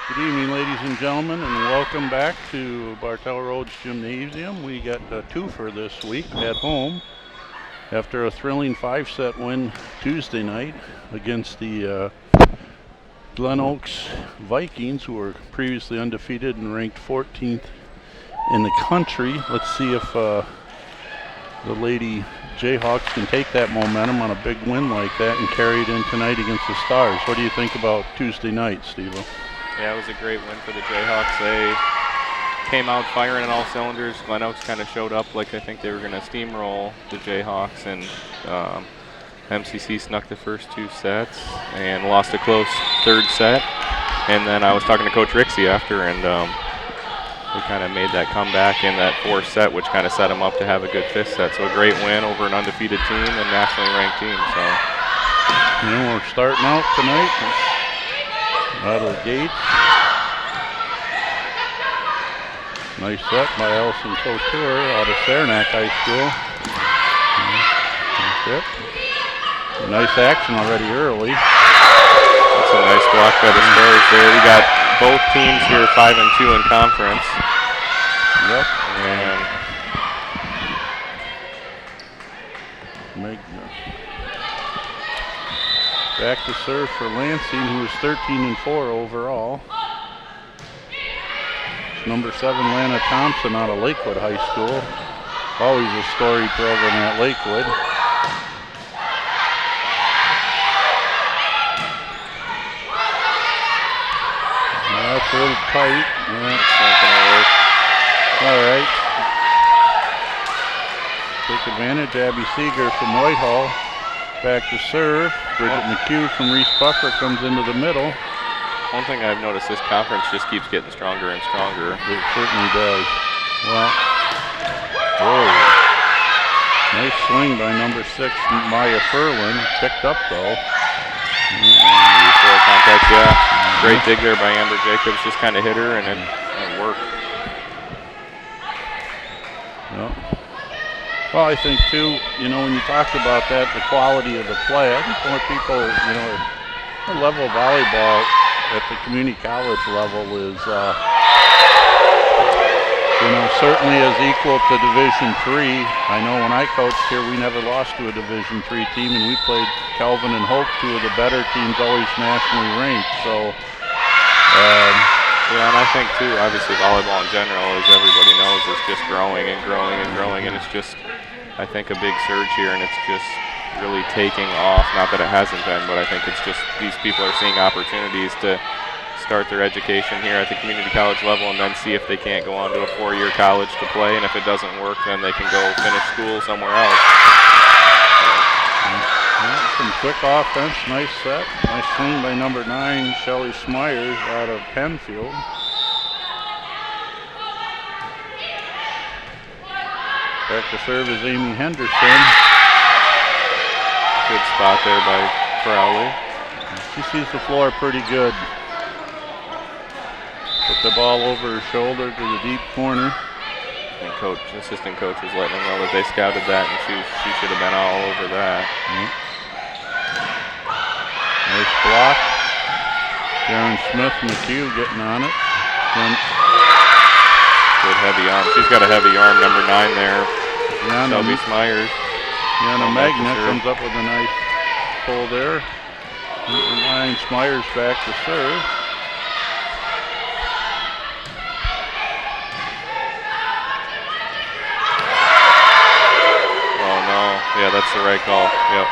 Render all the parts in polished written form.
Good evening, ladies and gentlemen, and welcome back to Bartell Road's Gymnasium. We got a twofer this week at home after a thrilling 5-set win Tuesday night against the Glen Oaks Vikings, who were previously undefeated and ranked 14th in the country. Let's see if the Lady Jayhawks can take that momentum on a big win like that and carry it in tonight against the Stars. What do you think about Tuesday night, Steve? Yeah, it was a great win for the Jayhawks. They came out firing on all cylinders. Glen Oaks kind of showed up like I think they were going to steamroll the Jayhawks, and MCC snuck the first 2 sets and lost a close 3rd set. And then I was talking to Coach Rixey after, and we kind of made that comeback in that 4th set, which kind of set them up to have a good 5th set. So a great win over an undefeated team and nationally ranked team. So we're starting out tonight. Out of the gate. Nice set by Allison Couture out of Saranac High School. Nice action already early. That's a nice block by the Stars there. We got both teams here 5-2 in conference. Yep. And back to serve for Lansing, who is 13-4 overall. It's number 7, Lana Thompson out of Lakewood High School. Always a storied program at Lakewood. That's a little tight. That's not going to work. All right. Take advantage. Abby Seeger from Whitehall. Back to serve. Bridget McHugh from Reese Bucker comes into the middle. One thing I've noticed, this conference just keeps getting stronger and stronger. It certainly does. Well, whoa. Nice swing by number 6, Maya Furlan. Picked up though. Before contact, yeah. Great dig there by Amber Jacobs. Just kind of hit her and it worked. Yep. Well, I think too, when you talk about that, the quality of the play, I think more people, the level of volleyball at the community college level is, certainly as equal to Division III. I know when I coached here, we never lost to a Division III team, and we played Calvin and Hope, 2 of the better teams, always nationally ranked. So, yeah, and I think too, obviously volleyball in general, as everybody knows, is just growing and growing and growing, and it's just, I think, a big surge here, and it's just really taking off. Not that it hasn't been, but I think it's just these people are seeing opportunities to start their education here at the community college level and then see if they can't go on to a 4-year college to play, and if it doesn't work, then they can go finish school somewhere else. Some quick offense, nice set. Nice swing by number 9, Shelly Smyers out of Penfield. Back to serve is Amy Henderson. Good spot there by Crowley. She sees the floor pretty good. Put the ball over her shoulder to the deep corner. And assistant coach was letting them know that they scouted that, and she should have been all over that. Nice block. Darren Smith McHugh getting on it. Good heavy arm. She's got a heavy arm, number 9 there. Shelby Smyers. Yana Magnet comes up with a nice pull there. Number 9 Smyers back to serve. Oh no. Yeah, that's the right call. Yep.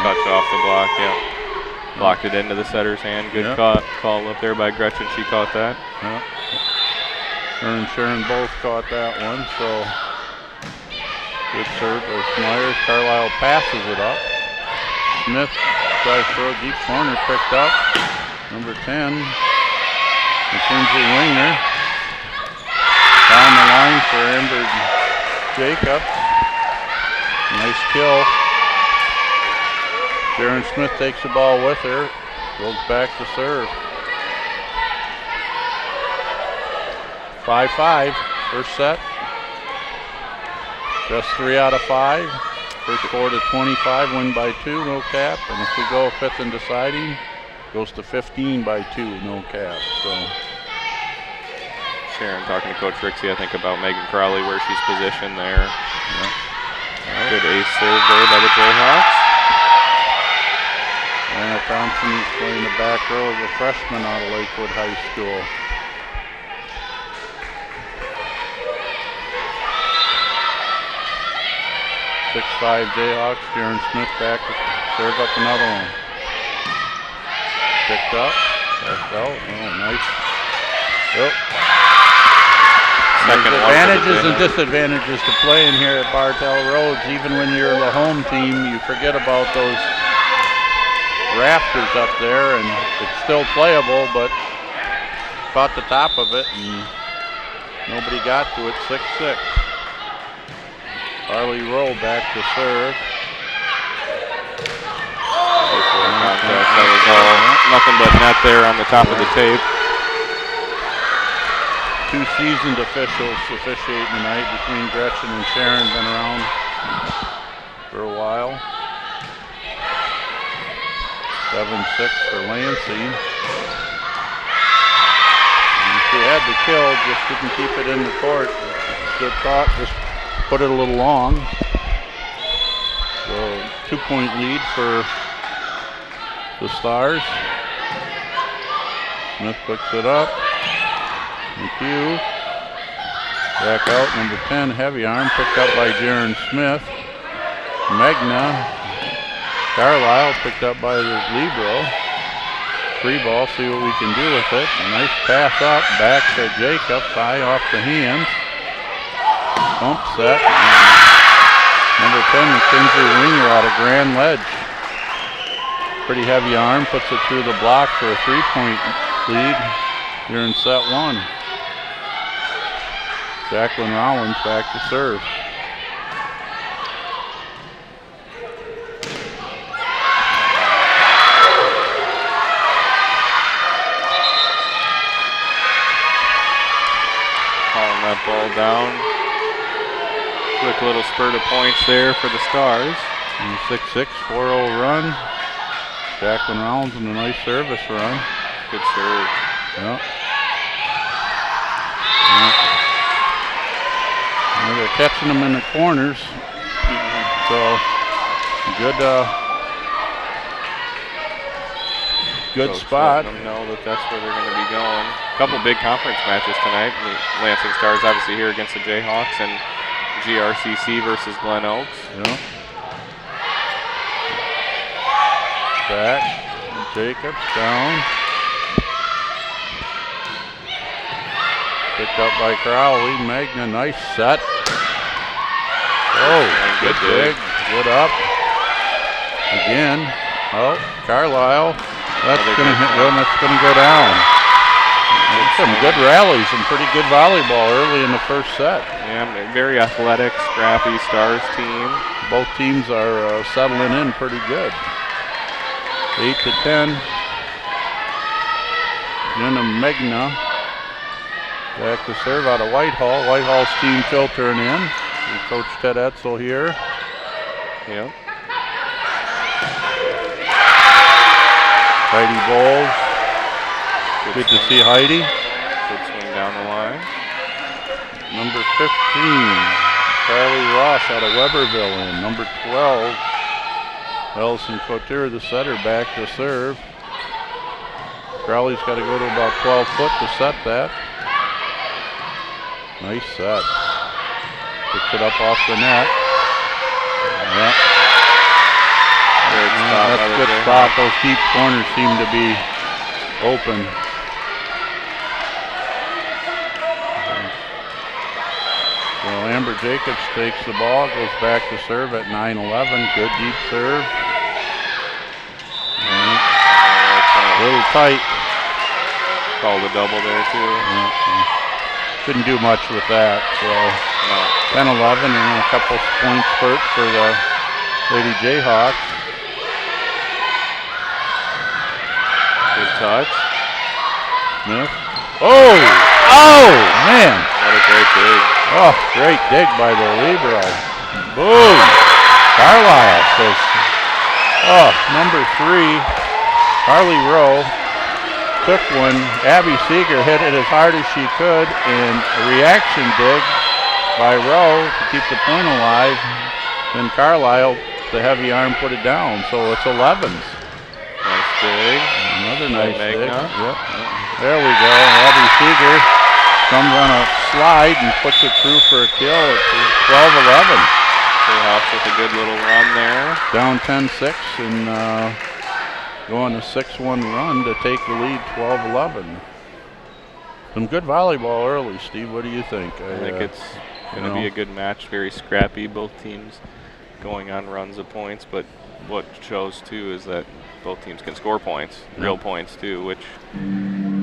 Touch off the block. Yep. Blocked it into the setter's hand. Good call up there by Gretchen. She caught that. Yep. Her and Sharon both caught that one, so good serve by Smyers. Carlisle passes it up. Smith tries to throw a deep corner, picked up. Number 10, Mackenzie Winger. Down the line for Amber Jacobs. Nice kill. Sharon Smith takes the ball with her, goes back to serve. 5-5, first set. Just 3 out of 5. First 4 to 25, win by 2, no cap. And if we go 5th and deciding, goes to 15 by 2, no cap. So Sharon talking to Coach Rixey, I think, about Megan Crowley, where she's positioned there. Yeah. Good ace serve there by the Jayhawks. Anna Thompson is playing the back row as a freshman out of Lakewood High School. Six-5 Jayhawks. Jaren Smith back to serve up another one. Picked up. Passed out. Oh, nice. Yep. Second There's one for the advantages and Jayhawks. disadvantages to playing here at Bartell Rhodes. Even when you're the home team, you forget about those rafters up there, and it's still playable, but caught the top of it and nobody got to it. 6-6. Harley Rowe back to serve. That was all nothing but net there on the top of the tape. Two seasoned officials officiating tonight between Gretchen and Sharon, been around for a while. 7-6 for Lansing. And she had the kill, just didn't keep it in the court. Good thought, just put it a little long. So 2-point lead for the Stars. Smith picks it up. McHugh. Back out, number 10, heavy arm, picked up by Jaren Smith. Magna. Carlisle picked up by the libero. Free ball, see what we can do with it. A nice pass up, back to Jacobs, high off the hands. Bump set. Number 10, Mackenzie Ringer out of Grand Ledge. Pretty heavy arm, puts it through the block for a 3-point lead here in set one. Jacqueline Rollins back to serve. Calling that ball down. Quick little spurt of points there for the Stars. And 6-6, 4-0 run. Jacqueline Rollins in a nice service run. Good serve. Yep. And they're catching them in the corners. So good Folks spot. letting them know that that's where they're going to be going. A couple big conference matches tonight. The Lansing Stars obviously here against the Jayhawks, and GRCC versus Glen Oaks. Yeah. Back. Jacobs down. Picked up by Crowley. Magna, nice set. Oh, good dig. Good up. Again. Oh, Carlisle. That's gonna go down. Some good rallies and pretty good volleyball early in the first set. Yeah, very athletic, scrappy Stars team. Both teams are settling in pretty good. 8-10. Jenna Magna back to serve out of Whitehall. Whitehall's team filtering in. And Coach Ted Etzel here. Yep. Heidi Bowles. Good to see Heidi. Good swing down the line. Number 15, Carly Ross out of Weberville in. Number 12, Ellison Couture, the setter, back to serve. Crowley's got to go to about 12 foot to set that. Nice set. Picks it up off the net. Yeah. That's a good spot. Those deep corners seem to be open. So Amber Jacobs takes the ball, goes back to serve at 9-11. Good deep serve. A little tight. Called a double there too. Couldn't do much with that. So 10-11 and a couple point spurts for the Lady Jayhawks. Good touch. Smith. Oh! Oh, man. What a great dig. Oh, great dig by the libero. Boom. Carlisle says, oh, number 3, Harley Rowe. took one. Abby Seeger hit it as hard as she could, and a reaction dig by Rowe to keep the point alive. Then Carlisle, the heavy arm, put it down. So it's 11s. Nice dig. Another nice dig. Yep. There we go. Abby Seeger comes on a slide and puts it through for a kill at 12-11. Jayhawks with a good little run there. Down 10-6 and going a 6-1 run to take the lead 12-11. Some good volleyball early, Steve. What do you think? I think it's going to be a good match, very scrappy, both teams going on runs of points, but what shows too is that both teams can score points, real points too, which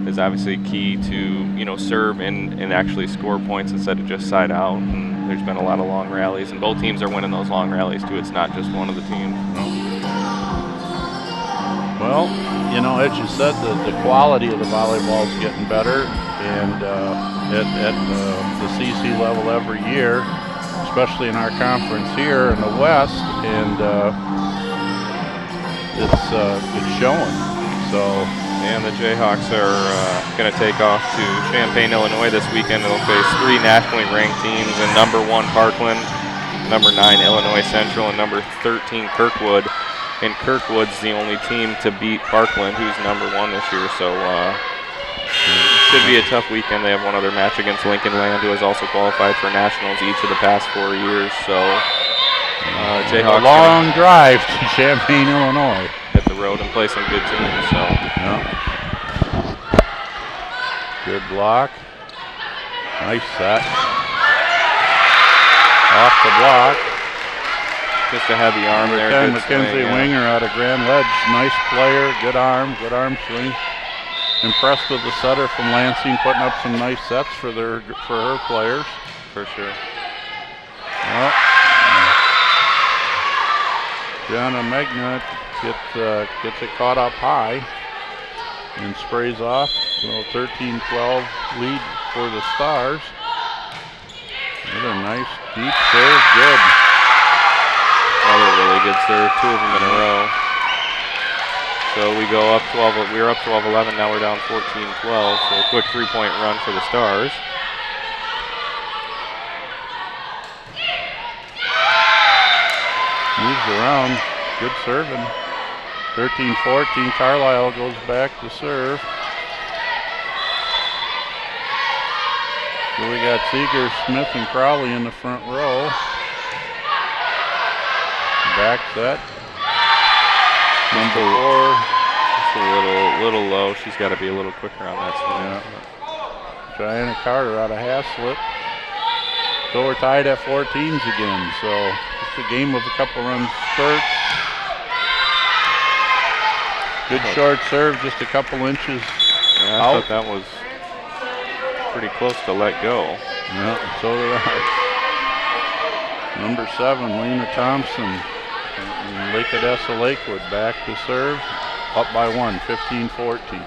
is obviously key to, serve and actually score points instead of just side out. And there's been a lot of long rallies, and both teams are winning those long rallies too. It's not just one of the teams. Well, as you said, the quality of the volleyball is getting better, and at the CC level every year, especially in our conference here in the West, and it's showing. So, and the Jayhawks are going to take off to Champaign, Illinois this weekend. They'll face 3 nationally ranked teams, and number 1 Parkland, number 9 Illinois Central, and number 13 Kirkwood. And Kirkwood's the only team to beat Parkland, who's number 1 this year. So should be a tough weekend. They have one other match against Lincoln Land, who has also qualified for nationals each of the past 4 years. So Jayhawks a long drive to Champaign, Illinois. Hit the road and play some good teams. So good block. Nice set. Off the block. Just a heavy arm there. Good Mackenzie Winger out of Grand Ledge. Nice player, good arm swing. Impressed with the setter from Lansing, putting up some nice sets for her players. For sure. Well, Gianna Megna gets it caught up high and sprays off. So 13-12 lead for the Stars. Another nice deep serve, good. Another really good serve, 2 of them in a row. So we go up 12. We were up 12-11. Now we're down 14-12. So a quick 3-point run for the Stars. Moves around, good serving. 13-14. Carlisle goes back to serve. So we got Seeger, Smith, and Crowley in the front row. Back set. Number 4. It's a little low. She's got to be a little quicker on that swing. Yeah. Diana Carter out of Haslett. So we're tied at 14s again. So it's a game of a couple run spurts. Good short serve, just a couple inches I out. thought that was pretty close to let go. Yeah, so did I. Number 7, Lena Thompson. Lake Odessa Lakewood back to serve. Up by 1, 15-14.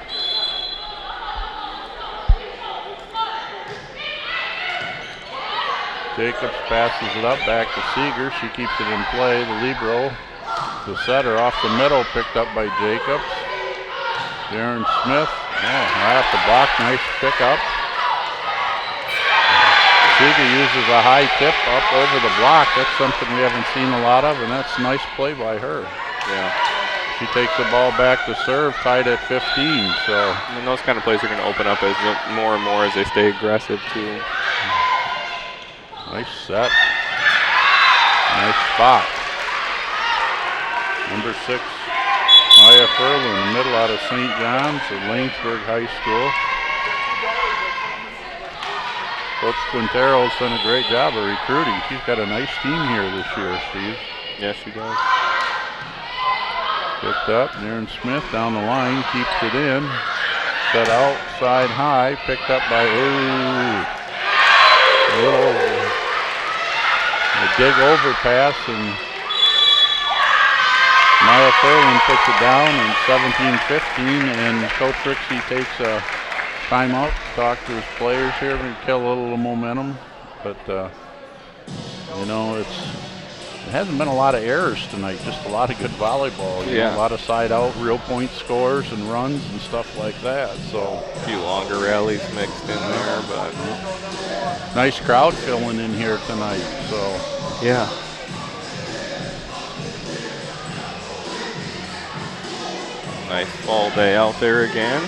Jacobs passes it up back to Seeger. She keeps it in play. The libero, the setter off the middle, picked up by Jacobs. Darren Smith, right off the block, nice pick up. Seeger uses a high tip up over the block. That's something we haven't seen a lot of, and that's a nice play by her. Yeah. She takes the ball back to serve, tied at 15. So And those kind of plays are going to open up as more and more as they stay aggressive too. nice set. Nice spot. Number 6, Maya Furlan, middle out of St. John's at Lanesburg High School. Coach Quintero's done a great job of recruiting. She's got a nice team here this year, Steve. Yes, she does. Picked up, Darren Smith down the line, keeps it in. Set outside high, picked up by, a dig overpass, and Maya Furlan puts it down in 17-15, and Coach Rixey takes a timeout to talk to his players here and kill a little momentum. But, it's It hasn't been a lot of errors tonight, just a lot of good volleyball. You know, a lot of side out, real point scores and runs and stuff like that. So a few longer rallies mixed in there, but nice crowd filling in here tonight. So yeah. Nice fall day out there again.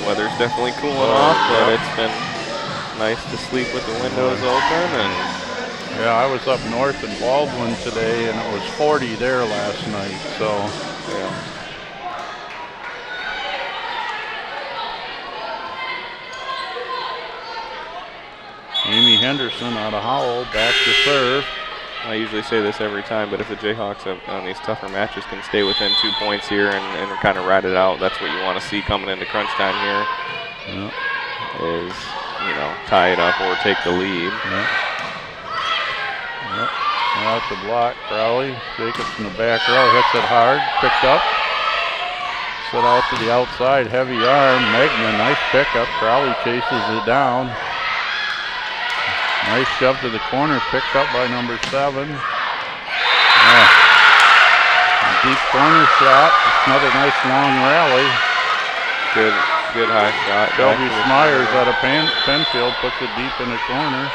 Weather's definitely cooling off, but it's been nice to sleep with the windows open. And yeah, I was up north in Baldwin today, and it was 40 there last night. So yeah. Amy Henderson out of Howell, back to serve. I usually say this every time, but if the Jayhawks on these tougher matches can stay within 2 points here and kind of ride it out, that's what you want to see coming into crunch time here. Yep. Is, you know, tie it up or take the lead. Yep. Yep. Out the block, Crowley. Jacobs in the back row, hits it hard, picked up. Set out to the outside, heavy arm. Megna, nice pickup. Crowley chases it down. Nice shove to the corner, picked up by number 7. Yeah. Deep corner shot. Another nice long rally. Good high shot. Shelby Smyers out of Penfield puts it deep in the corner.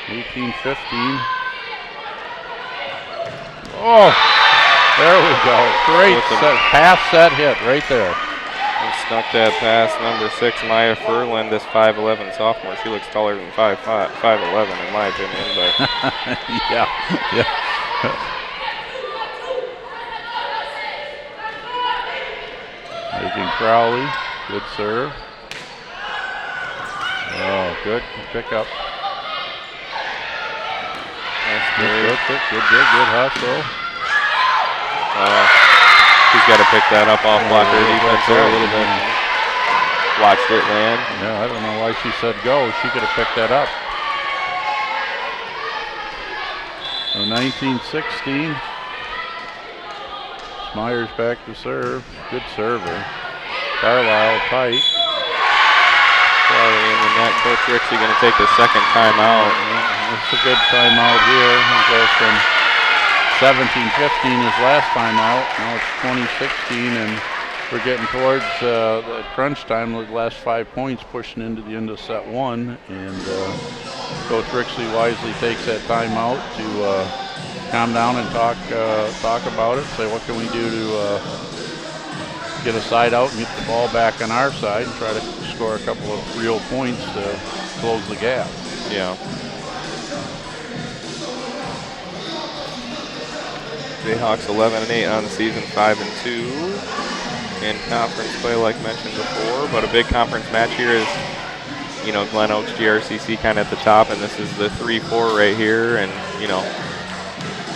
18-15. Oh, there we go. Great set hit right there. And snuck that past number 6, Maya Furlan, this 5'11 sophomore. She looks taller than 5'11 in my opinion, but yeah. Making Crowley, good serve. Oh, good pickup. Good hustle. She's got to pick that up off blocker defense there a little bit. Watched it land. Yeah, I don't know why she said go. She could have picked that up. So 19-16. Smyers back to serve. Good server. Carlisle tight. Carly in the net. Coach Rixey going to take the second timeout. It's a good timeout here. It goes from 17-15 his last timeout. Now it's 20-16, and we're getting towards the crunch time. The last 5 points pushing into the end of set 1, and Coach Rixey wisely takes that timeout to calm down and talk about it. Say what can we do to get a side out and get the ball back on our side and try to score a couple of real points to close the gap. Yeah. Jayhawks 11-8 on the season, 5-2 in conference play, like mentioned before. But a big conference match here is, you know, Glen Oaks GRCC kind of at the top, and this is the 3-4 right here, and you know,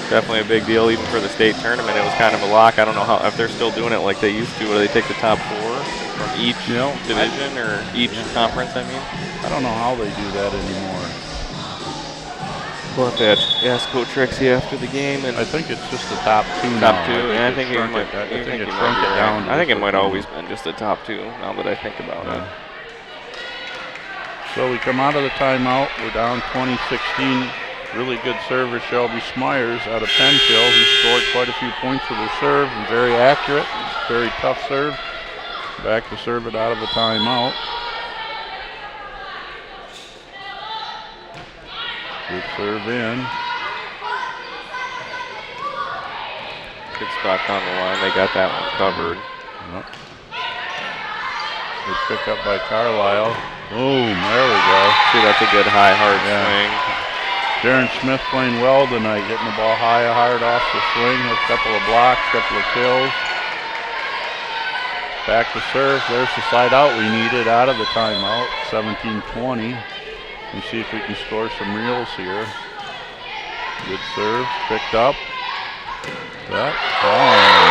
definitely a big deal even for the state tournament. It was kind of a lock. I don't know how if they're still doing it like they used to, where they take the top 4 from each division or each conference. I mean, I don't know how they do that anymore. We'll have to ask Coach Rixey after the game. And I think it's just the top 2 now. Top 2, and I think it might. I think it shrunk it down. I think it might always been just the top 2. Now that I think about it. So we come out of the timeout. We're down 20-16. Really good server, Shelby Smyers out of Penfield. He scored quite a few points with her serve and very accurate, very tough serve. Back to serve it out of the timeout. Good serve in. Good spot down the line. They got that one covered. Yep. Good pick up by Carlisle. Boom, there we go. See, that's a good high, hard swing. Darren Smith playing well tonight, getting the ball high, hard off the swing. A couple of blocks, couple of kills. Back to serve. There's the side out we needed out of the timeout. 17-20. And see if we can score some reels here. Good serve, picked up. That,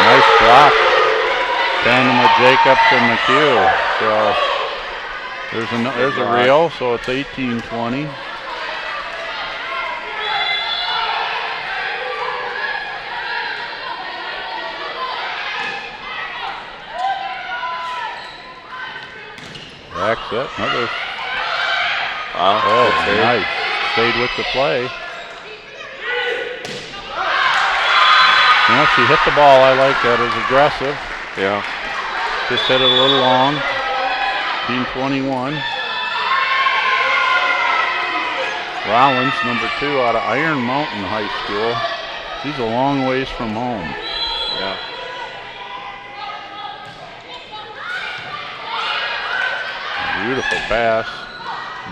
nice block. Tandem with Jacobs and McHugh. So there's a reel, so it's 18-20. Back set, another. Wow, oh, nice. Stayed with the play. Well, she hit the ball. I like that. It's aggressive. Yeah. Just hit it a little long. Team 21. Rollins, number 2 out of Iron Mountain High School. She's a long ways from home. Yeah. Beautiful pass.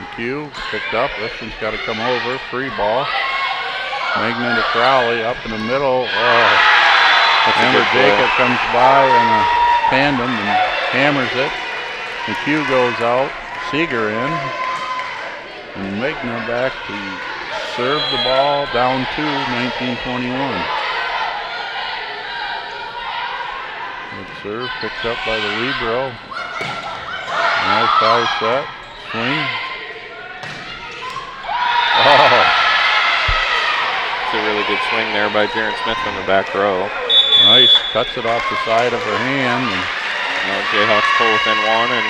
McHugh picked up. This one's got to come over. Free ball. Magna to Crowley up in the middle. Oh. Amber Jacob comes by in a tandem and hammers it. McHugh goes out. Seeger in. And Magna back to serve the ball down to 1921. Good serve picked up by the libero. Nice high set. Swing. Oh. It's a really good swing there by Jaren Smith from the back row. Nice. Cuts it off the side of her hand. And now Jayhawks pull within 1 and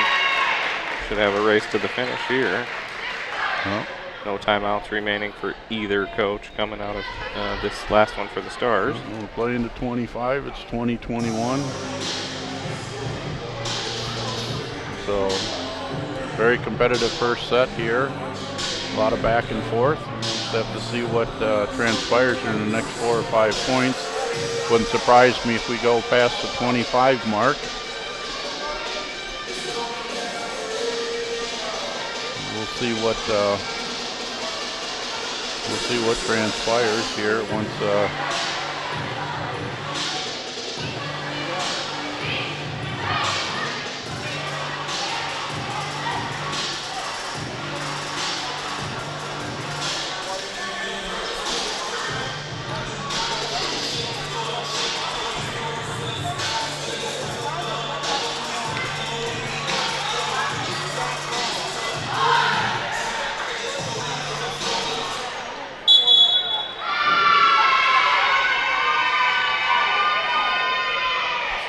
should have a race to the finish here. well, No timeouts remaining for either coach coming out of this last one for the Stars. we'll play into 25. It's 2021. So, very competitive first set here. A lot of back and forth. Just have to see what transpires in the next 4 or 5 points. Wouldn't surprise me if we go past the 25 mark. We'll see what transpires here once.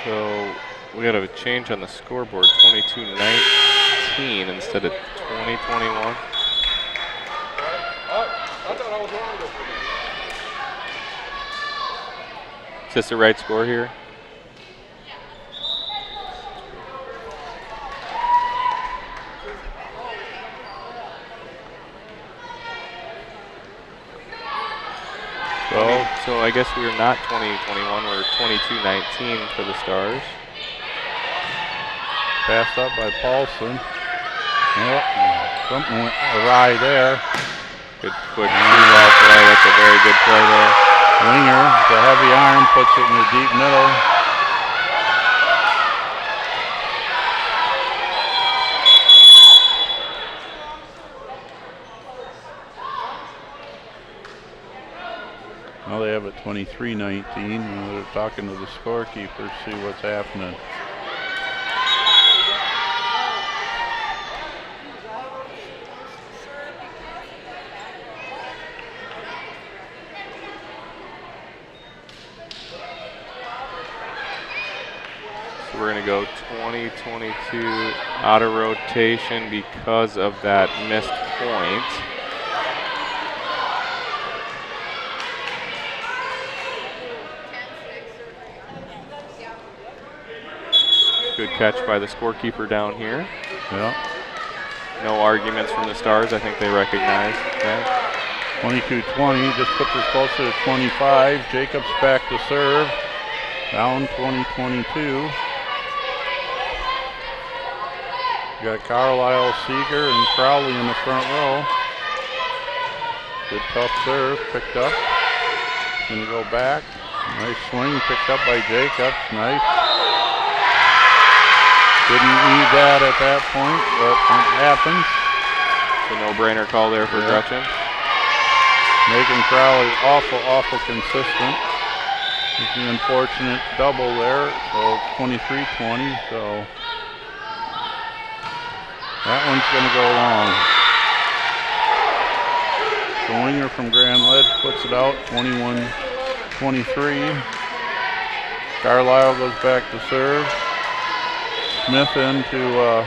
So we got a change on the scoreboard, 22-19 instead of 20-21. Is this the right score here? So I guess we're not 20-21, we're 22-19 for the Stars. Passed up by Paulson. Well, something went awry there. Good quick two-ball play. That's a very good play there. Winger, the heavy arm, puts it in the deep middle. Now they have it 23-19. They're talking to the scorekeeper, see what's happening. So we're going to go 20-22 out of rotation because of that missed point. Good catch by the scorekeeper down here. Yeah. No arguments from the Stars. I think they recognize that. 22-20, just puts us closer to 25. Jacobs back to serve. Down 20-22. You got Carlisle, Seeger, and Crowley in the front row. Good tough serve, picked up. Gonna go back. Nice swing, picked up by Jacobs. Nice. Didn't need that at that point, but it happens. The no-brainer call there for Gretchen. Megan Crowley awful consistent. It's an unfortunate double there, so 23-20, so that one's going to go long. The winger from Grand Ledge puts it out, 21-23. Carlisle goes back to serve. Smith into the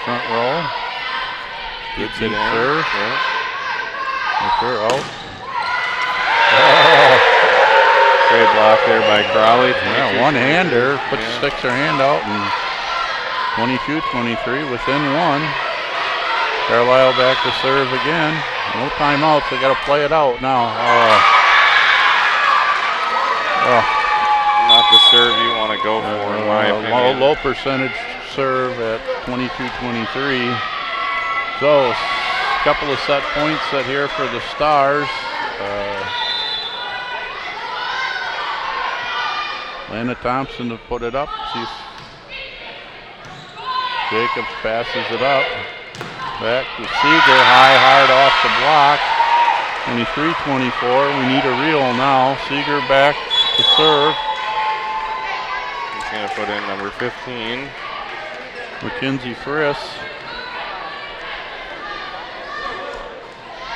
front row. Good Gets it in. serve. Yeah. Yes, sir. Out. Oh, Great block there by Crowley. Yeah, one-hander, sticks her hand out, and 22-23 within one. Carlisle back to serve again. No timeouts. They got to play it out now. Not the serve you want to go for, in my opinion. Low percentage serve at 22-23. So, a couple of set points set here for the Stars. Lana Thompson to put it up. See if Jacobs passes it up. Back to Seeger, high, hard off the block. 23-24, we need a reel now. Seeger back to serve. He's going to put in number 15. Mackenzie Friss.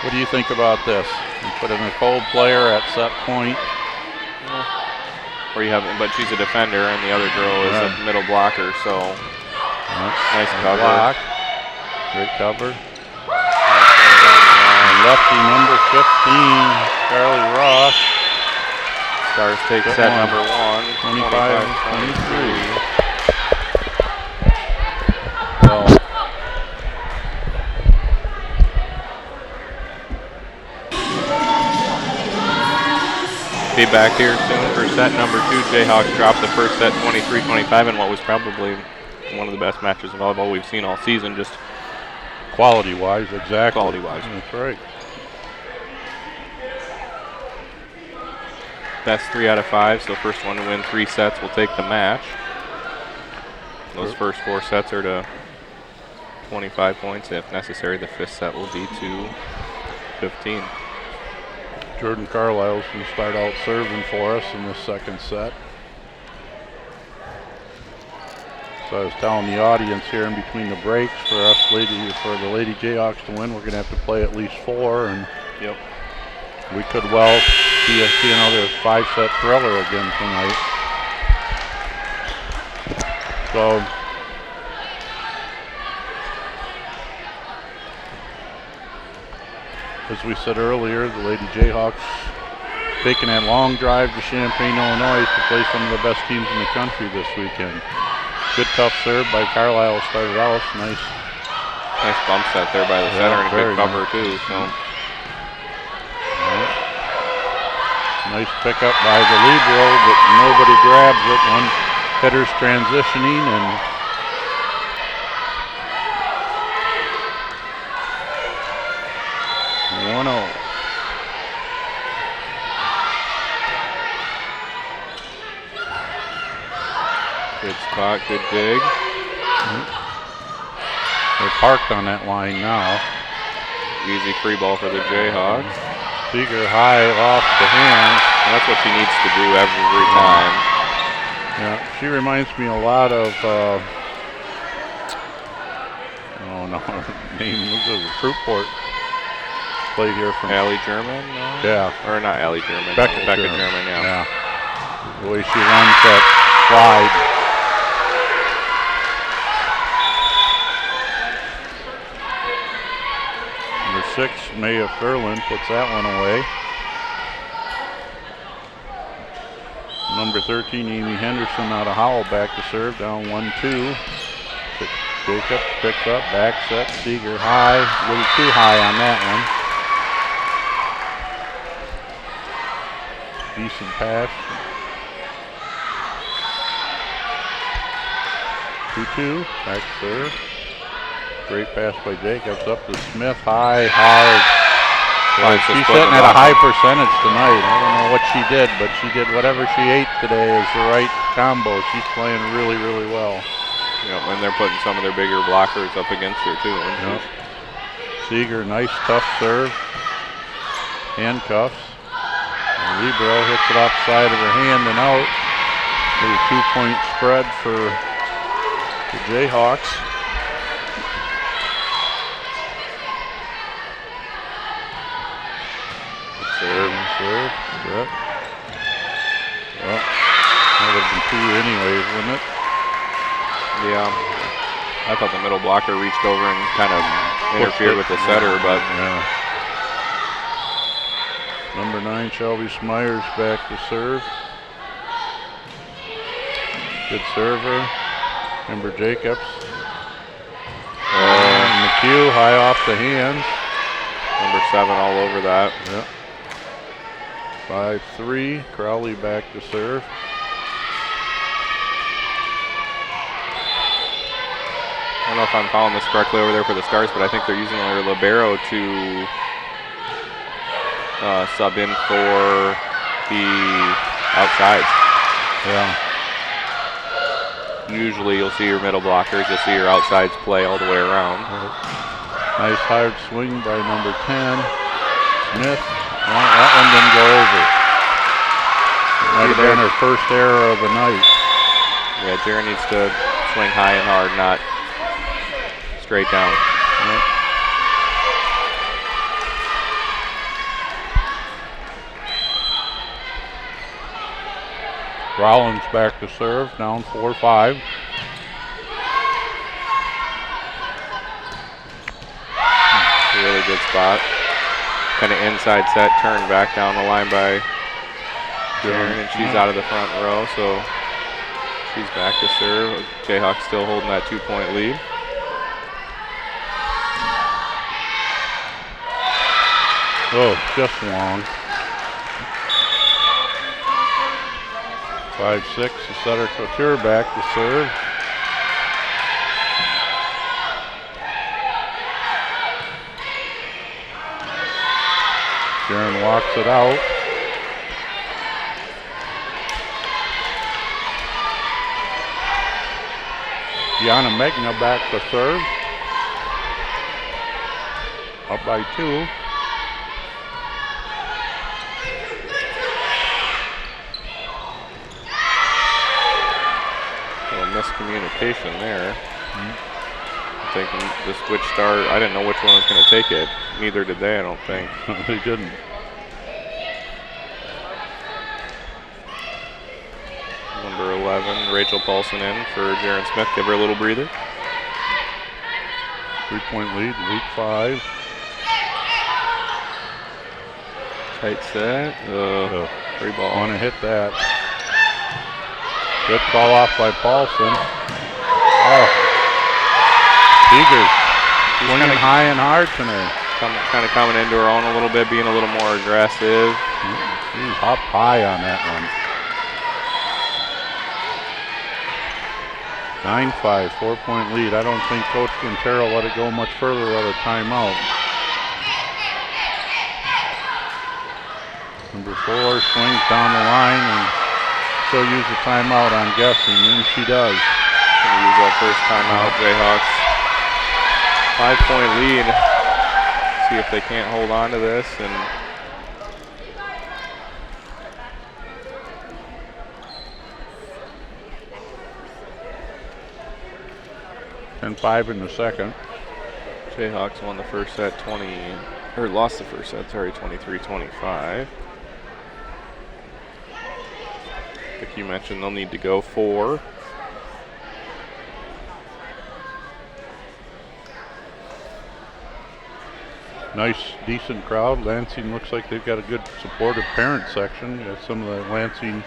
What do you think about this? You put in a cold player at set point. Or you have, but she's a defender and the other girl is a middle blocker, so nice cover. Block. Great cover. Lefty number 15, Charlie Ross. Stars take set number 1, 25-23. Be back here soon for set number 2. Jayhawks dropped the first set 23-25 in what was probably one of the best matches of volleyball we've seen all season, just quality-wise, exactly. Quality-wise. That's right. Best 3 out of 5, so first one to win 3 sets will take the match. Those first 4 sets are to 25 points. If necessary, the 5th set will be to 15. Jordan Carlisle's going to start out serving for us in the second set. So I was telling the audience here in between the breaks, for the Lady Jayhawks to win, we're going to have to play at least 4, and we could well see another 5-set thriller again tonight. So as we said earlier, the Lady Jayhawks taking that long drive to Champaign, Illinois to play some of the best teams in the country this weekend. Good tough serve by Carlisle started out. Nice bump set there by the center and a good cover too. So nice pickup by the libero, but nobody grabs it. One hitter's transitioning and good spot, good dig. They're parked on that line now. Easy free ball for the Jayhawks. Seeger high off the hands. And that's what she needs to do every time. Yeah, she reminds me a lot of, name was a Fruitport. Played here from Allie German? Yeah. Or not Allie German. Becca German, yeah. The way she runs that slide. Number 6, Maya Furlan puts that one away. Number 13, Amy Henderson out of Howell back to serve, down 1-2. Jacobs picks up, back set, Seeger high, a little too high on that one. Decent pass. 2-2, back serve. Great pass by Jacobs up to Smith, high, hard. She's sitting at a high percentage tonight. I don't know what she did, but she did whatever she ate today is the right combo. She's playing really, really well. Yep, and they're putting some of their bigger blockers up against her too. Yep. Seeger, nice tough serve. Handcuffs. And libero hits it off the side of her hand and out. Little 2-point spread for the Jayhawks. Serve. Yep. Well, that would have been 2 anyways, wouldn't it? Yeah. I thought the middle blocker reached over and kind of interfered with the setter, but yeah. Number 9, Shelby Smyers back to serve. Good server. Amber Jacobs. McHugh high off the hands. Number 7 all over that. Yep. 5-3. Crowley back to serve. I don't know if I'm following this correctly over there for the Stars, but I think they're using their libero to sub in for the outsides. Yeah. Usually you'll see your middle blockers, you'll see your outsides play all the way around. Nice hard swing by number 10, Smith. Well, that one didn't go over. Might have been her first error of the night. Yeah, Jared needs to swing high and hard, not straight down. Yep. Rollins back to serve, down 4-5. Really good spot. Kind of inside set, turn back down the line by Jaren, and she's out of the front row, so she's back to serve. Jayhawks still holding that 2-point lead. Oh, just long. 5-6, the Sutter Couture back to serve. Jaren walks it out. Gianna Megna back to serve. Up by 2. Miscommunication there. I think the switch start, I didn't know which one was going to take it. Neither did they, I don't think. They didn't. Number 11, Rachel Paulson in for Jaren Smith. Give her a little breather. 3-point lead, week 5. Tight set. Free ball. Want to hit that. Good call off by Paulson. Oh. Tigers swinging high and hard tonight. Kind of coming into her own a little bit, being a little more aggressive. She's up high on that one. 9-5, 4-point lead. I don't think Coach Quintero let it go much further at a timeout. Number 4 swings down the line and she'll use the timeout, I'm guessing, and she does. Gonna use that first timeout, Jayhawks. 5-point lead. See if they can't hold on to this. And 10-5 in the second. Jayhawks won the first set lost the first set, 23-25. Like you mentioned, they'll need to go 4. Nice, decent crowd. Lansing looks like they've got a good supportive parent section. Got some of the Lansing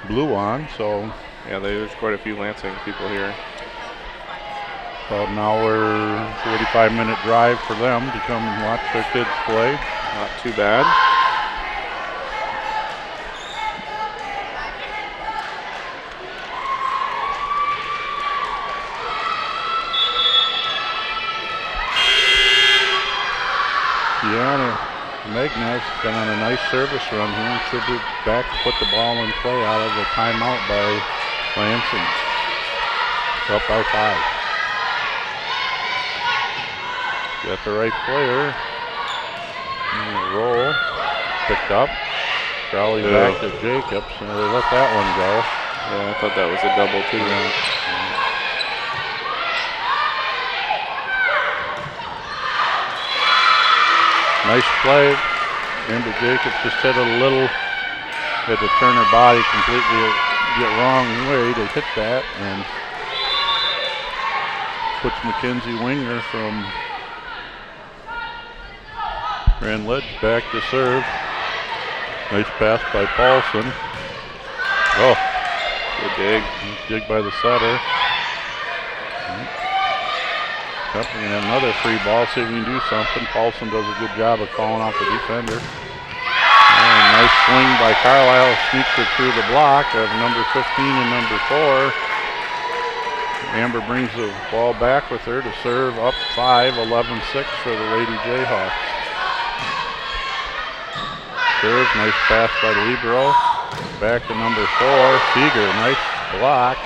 blue on, so. Yeah, there's quite a few Lansing people here. About an hour, 45-minute drive for them to come and watch their kids play. Not too bad. Gianna Megna's been on a nice service run here and should be back to put the ball in play out of the timeout by Lansing. Up by 5. Got the right player. Roll. Picked up. Crowley back to Jacobs. And they let that one go. Yeah, I thought that was a double too. Nice play. Amber Jacobs just hit it a little. Had to turn her body completely the wrong way to hit that, and puts Mackenzie Winger from Grand Ledge back to serve. Nice pass by Paulson. Oh, Good dig. Dig by the setter. Yep, we're going to have another free ball, see if we can do something. Paulson does a good job of calling off the defender. And nice swing by Carlisle, sneaks it through the block of number 15 and number 4. Amber brings the ball back with her to serve up 5, 11-6 for the Lady Jayhawks. Serve, nice pass by the libero. Back to number 4, Seeger, nice block.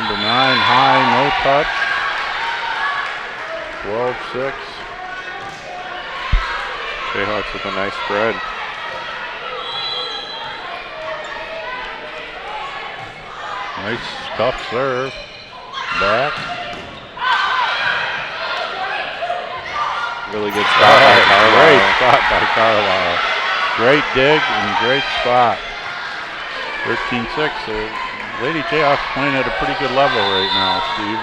Number 9, high, no touch. 12-6. Jayhawks with a nice spread. Nice tough serve. Back. Really good spot by Carlisle. Great spot by Carlisle. Great dig and great spot. 13-6. Lady Jayhawks playing at a pretty good level right now, Steve.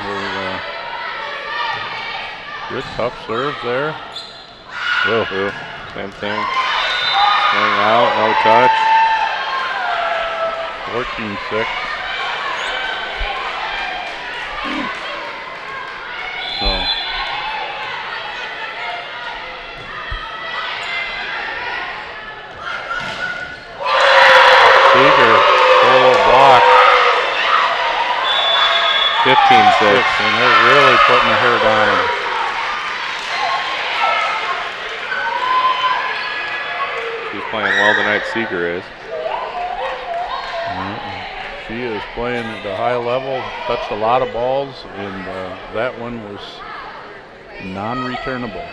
Good tough serve there. Same thing. Swing out, no touch. 14-6. So Seeger, solo block. 15-6. And they're really putting the hurt on him. She's playing well tonight, Seeger is. She is playing at a high level, touched a lot of balls, and that one was non-returnable.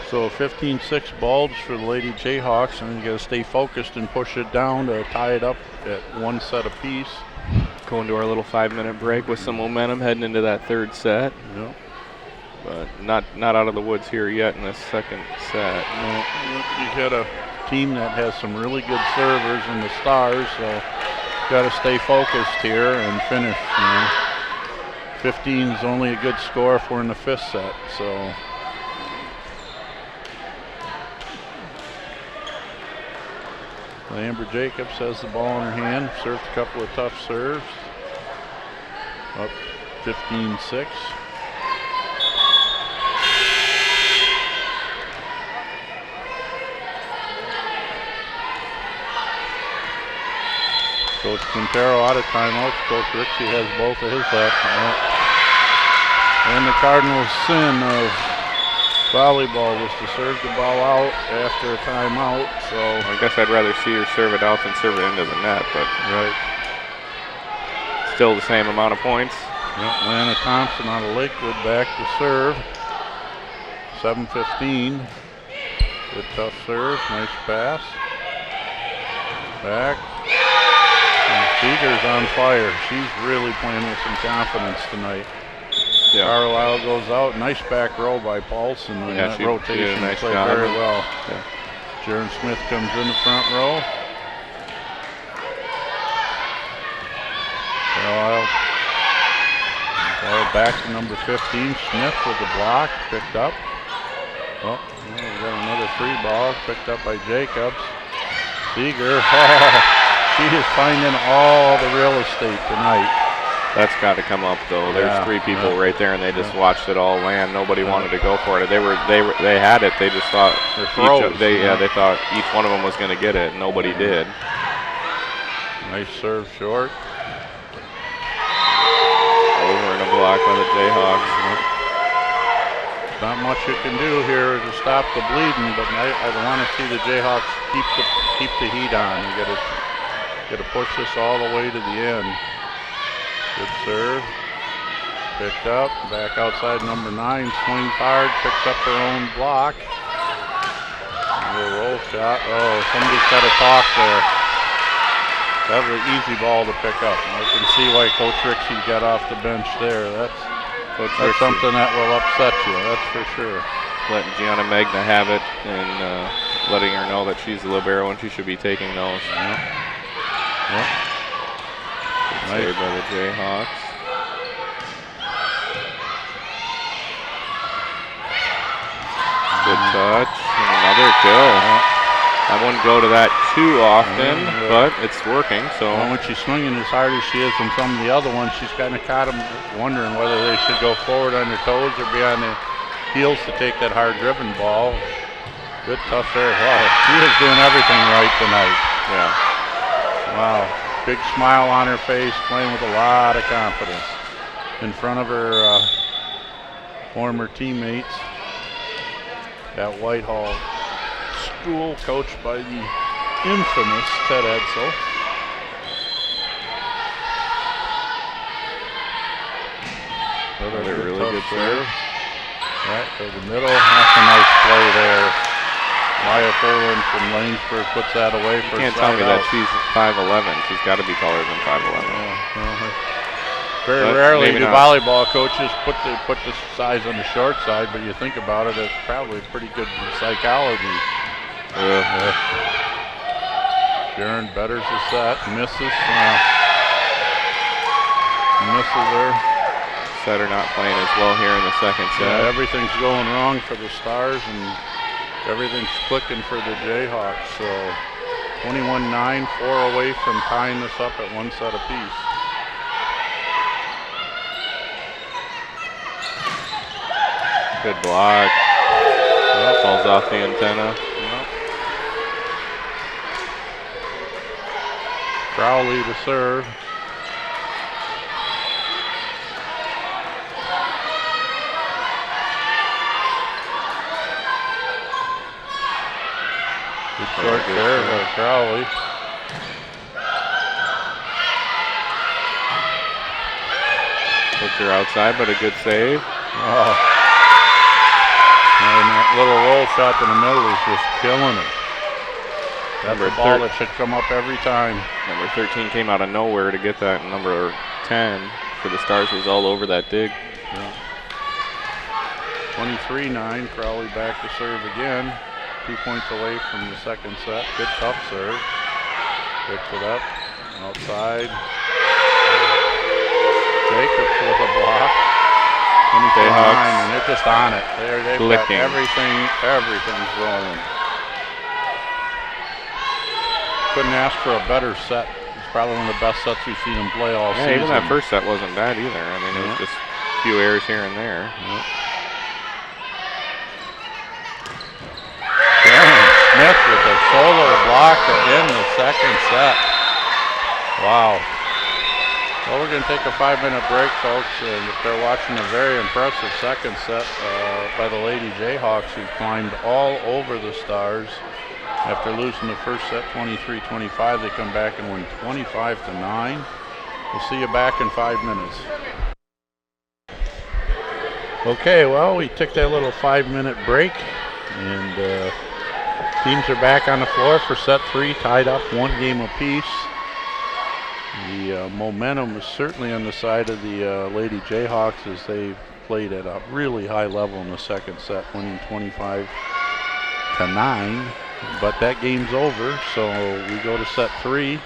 So 15-6 bulge for the Lady Jayhawks, and you got to stay focused and push it down to tie it up at one set apiece. Going to our little 5-minute break with some momentum heading into that third set. Yep. But not out of the woods here yet in this second set. No, you got a team that has some really good servers in the Stars, so got to stay focused here and finish. 15 is only a good score if we're in the 5th set. So Amber Jacobs has the ball in her hand, served a couple of tough serves. Up 15-6. Coach Quintero out of timeouts. Coach Rixey has both of his left. And the Cardinals' sin of volleyball was to serve the ball out after a timeout. So I guess I'd rather see her serve it out than serve it into the net, but right. Still the same amount of points. Yep, Lana Thompson out of Lakewood back to serve. 7:15. Good tough serve, nice pass. Back. And Seeger's on fire. She's really playing with some confidence tonight. Yeah. Carlisle goes out. Nice back row by Paulson. And that rotation did a nice played job. very well. Yeah. Jaron Smith comes in the front row. Carlisle back to number 15. Smith with the block. Picked up. Oh, we got another free ball. Picked up by Jacobs. Seeger. She is finding all the real estate tonight. That's got to come up though. There's three people right there, and they just watched it all land. Nobody wanted to go for it. They had it. They just thought they thought each one of them was going to get it. Nobody did. Nice serve short. Over in a block by the Jayhawks. Not much you can do here to stop the bleeding, but I want to see the Jayhawks keep the heat on. You got to push this all the way to the end. Good serve. Picked up. Back outside number 9. Swings hard. Picks up her own block. A roll shot. Oh, somebody's got to talk there. That was an easy ball to pick up. I can see why Coach Rixey got off the bench there. That's something that will upset you. That's for sure. Letting Gianna Magna have it and letting her know that she's the libero and she should be taking those. Yep. Good save by the Jayhawks. Good touch. And another kill. I wouldn't go to that too often, but it's working. So when she's swinging as hard as she is on some of the other ones, she's kind of caught them wondering whether they should go forward on their toes or be on their heels to take that hard-driven ball. Good tough serve. Wow, she is doing everything right tonight. Yeah. Wow, big smile on her face, playing with a lot of confidence in front of her former teammates at Whitehall School, coached by the infamous Ted Edsel. Another really good serve. Right to the middle. That's a nice play there. Maya Ferland from Lanesburg puts that away for You can't tell me that she's 5'11". She's got to be taller than 5'11". Very rarely do volleyball coaches put the size on the short side, but you think about it, it's probably pretty good psychology. Sharon betters the set, misses. Misses her. Setter not playing as well here in the second set. Yeah, everything's going wrong for the Stars and everything's clicking for the Jayhawks. So 21-9, 4 away from tying this up at one set apiece. Good block. Yep. Falls off the antenna. Yep. Crowley to serve. Good short serve by Crowley. Puts her outside, but a good save. Oh. And that little roll shot in the middle is just killing it. That's a ball that should come up every time. Number 13 came out of nowhere to get that. Number 10 for the Stars was all over that dig. Yeah. 23-9, Crowley back to serve again. 2 points away from the second set. Good tough serve. Picks it up, outside. Jacobs with a block. 24-9, and they're just on it. They've got everything's rolling. Couldn't ask for a better set. It's probably one of the best sets we've seen them play all season. Even that first set wasn't bad either. I mean, it was just a few errors here and there. Darren Smith with a solo block to end the second set. Wow. Well, we're going to take a 5-minute break, folks, and they're watching a very impressive second set by the Lady Jayhawks, who climbed all over the Stars. After losing the first set 23-25, they come back and win 25-9. We'll see you back in 5 minutes. Okay, well, we took that little 5-minute break, and teams are back on the floor for set 3, tied up 1 game apiece. The momentum is certainly on the side of the Lady Jayhawks as they played at a really high level in the second set, winning 25-9. But that game's over, so we go to set 3.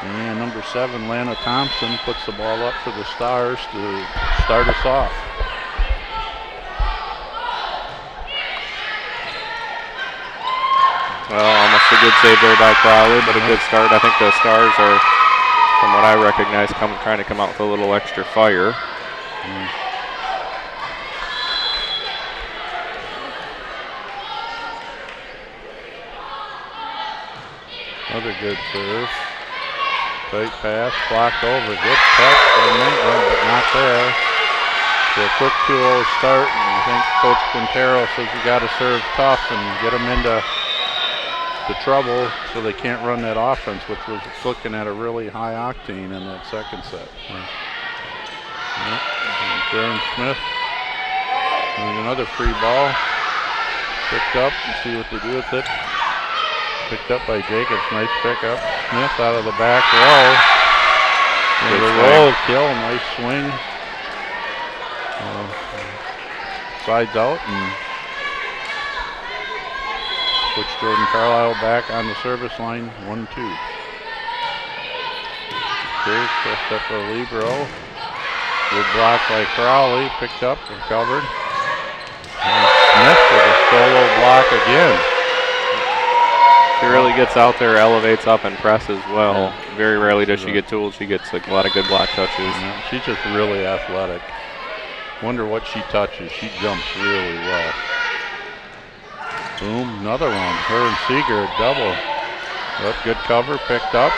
And number 7, Lana Thompson, puts the ball up for the Stars to start us off. Well, almost a good save there by Crowley, but a good start. I think the Stars are, from what I recognize, trying to come out with a little extra fire. Another good serve. Tight pass, blocked over. Good touch by Maitland, but not there. So a quick 2-0 start, and I think Coach Quintero says you got to serve tough and get them into the trouble so they can't run that offense, which was looking at a really high octane in that second set. Darren Smith doing another free ball. Picked up, and see what they do with it. Picked up by Jacobs, nice pickup. Smith out of the back row. And the roll kill, nice swing. Sides out and puts Jordan Carlisle back on the service line, 1-2. Serve, pressed up for Libero. Good block by Crowley, picked up and covered. And Smith with a solo block again. She really gets out there, elevates up, and presses well. Yeah. Very rarely does she get tooled. She gets like a lot of good block touches. Yeah, she's just really athletic. Wonder what she touches. She jumps really well. Boom, another one. Her and Seeger double. Yep, good cover, picked up.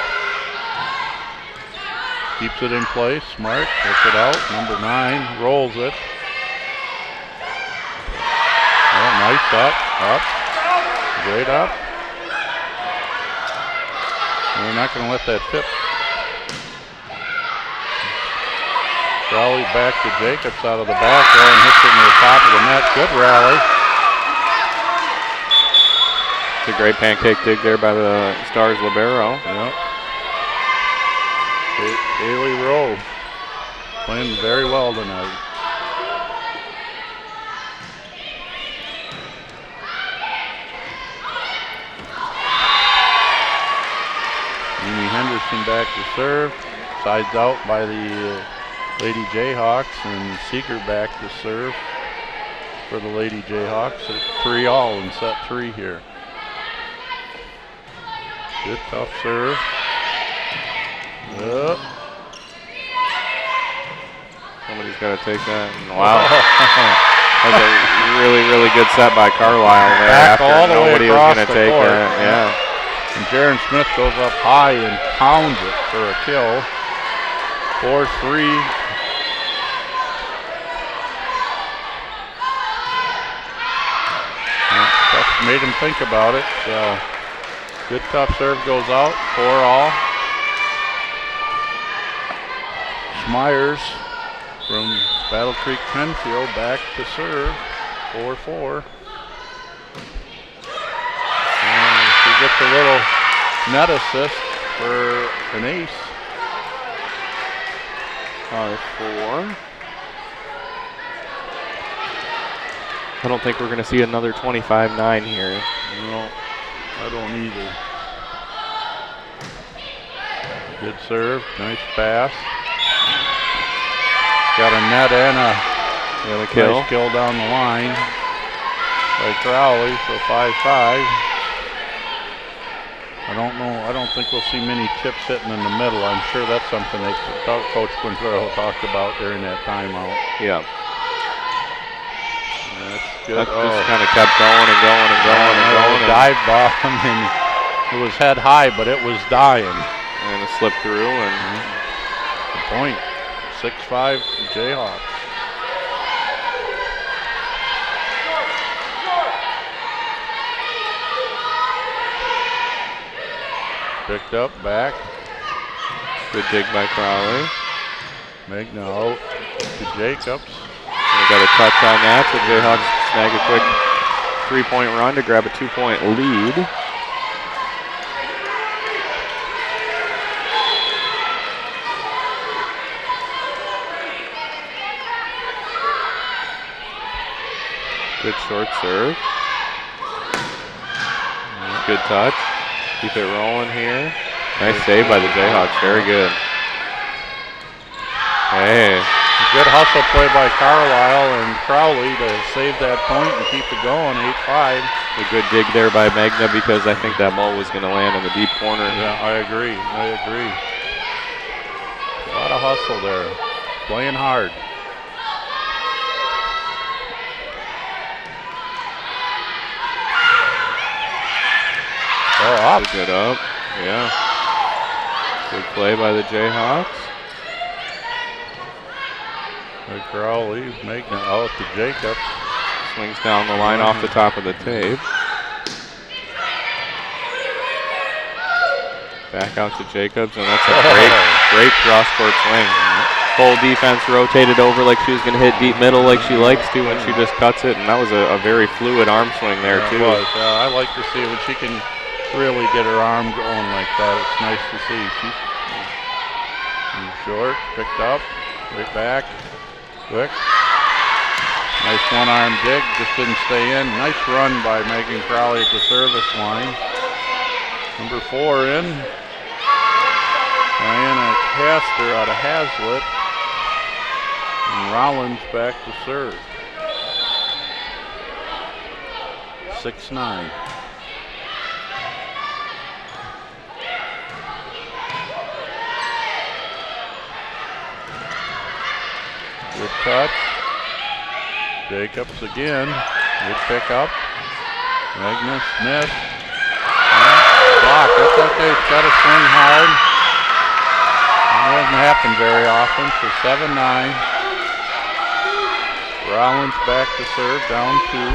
Keeps it in place. Smart, puts it out. Number 9 rolls it. Oh, nice up. Great up. We're not going to let that tip. Rally back to Jacobs out of the back there and hits it in the top of the net. Good rally. It's a great pancake dig there by the Stars libero. Yep. Haley Rowe playing very well tonight. Amy Henderson back to serve. Sides out by the Lady Jayhawks, and Seeger back to serve for the Lady Jayhawks. 3-all in set 3 here. Good tough serve. Yep. Somebody's got to take that. Wow. That's a really, really good set by Carlisle there. Back after all the way nobody was across going to the take court. that. Yeah. And Jaron Smith goes up high and pounds it for a kill. 4-3. Tough, made him think about it. So good tough serve goes out. 4-all. Schmeyers from Battle Creek Penfield back to serve. 4-4. And she gets a little net assist for an ace. 5-4. I don't think we're going to see another 25-9 here. No, I don't either. Good serve, nice pass. Got a net and a kill. nice kill down the line by Crowley, so 5-5. I don't know, I don't think we'll see many tips hitting in the middle. I'm sure that's something that Coach Quintero talked about during that timeout. Yeah. That's good. That just kind of kept going and going and going and going. Dive bomb, and it was head high, but it was dying. And it slipped through, and Good point. 6-5 Jayhawks. Picked up, back. good dig by Crowley. Magna out to Jacobs. We got a touch on that, so Jayhawks snag a quick 3-point run to grab a 2-point lead. Good short serve. Good touch. Keep it rolling here. Nice save by the Jayhawks. Very good. Hey. Good hustle play by Carlisle and Crowley to save that point and keep it going. 8-5. A good dig there by Magna because I think that ball was going to land in the deep corner. Yeah, I agree. A lot of hustle there. Playing hard. Oh, up. Good up. Yeah. Good play by the Jayhawks. Crowley making it out to Jacobs. Swings down the line off the top of the tape. Back out to Jacobs, and that's a great cross-court swing. Whole defense rotated over like she was going to hit deep middle like she likes to, and she just cuts it, and that was a very fluid arm swing there, too. It was. I like to see when she can really get her arm going like that. It's nice to see. She's short, picked up, right back, quick. Nice one-arm dig, just didn't stay in. Nice run by Megan Crowley at the service line. Number 4 in. Diana Castor out of Hazlitt. And Rollins back to serve. 6-9. Good touch. Jacobs again. Good pickup. Magnus Smith. Block. That's okay. It's got to swing hard. It doesn't happen very often. So 7-9. Rollins back to serve. Down 2.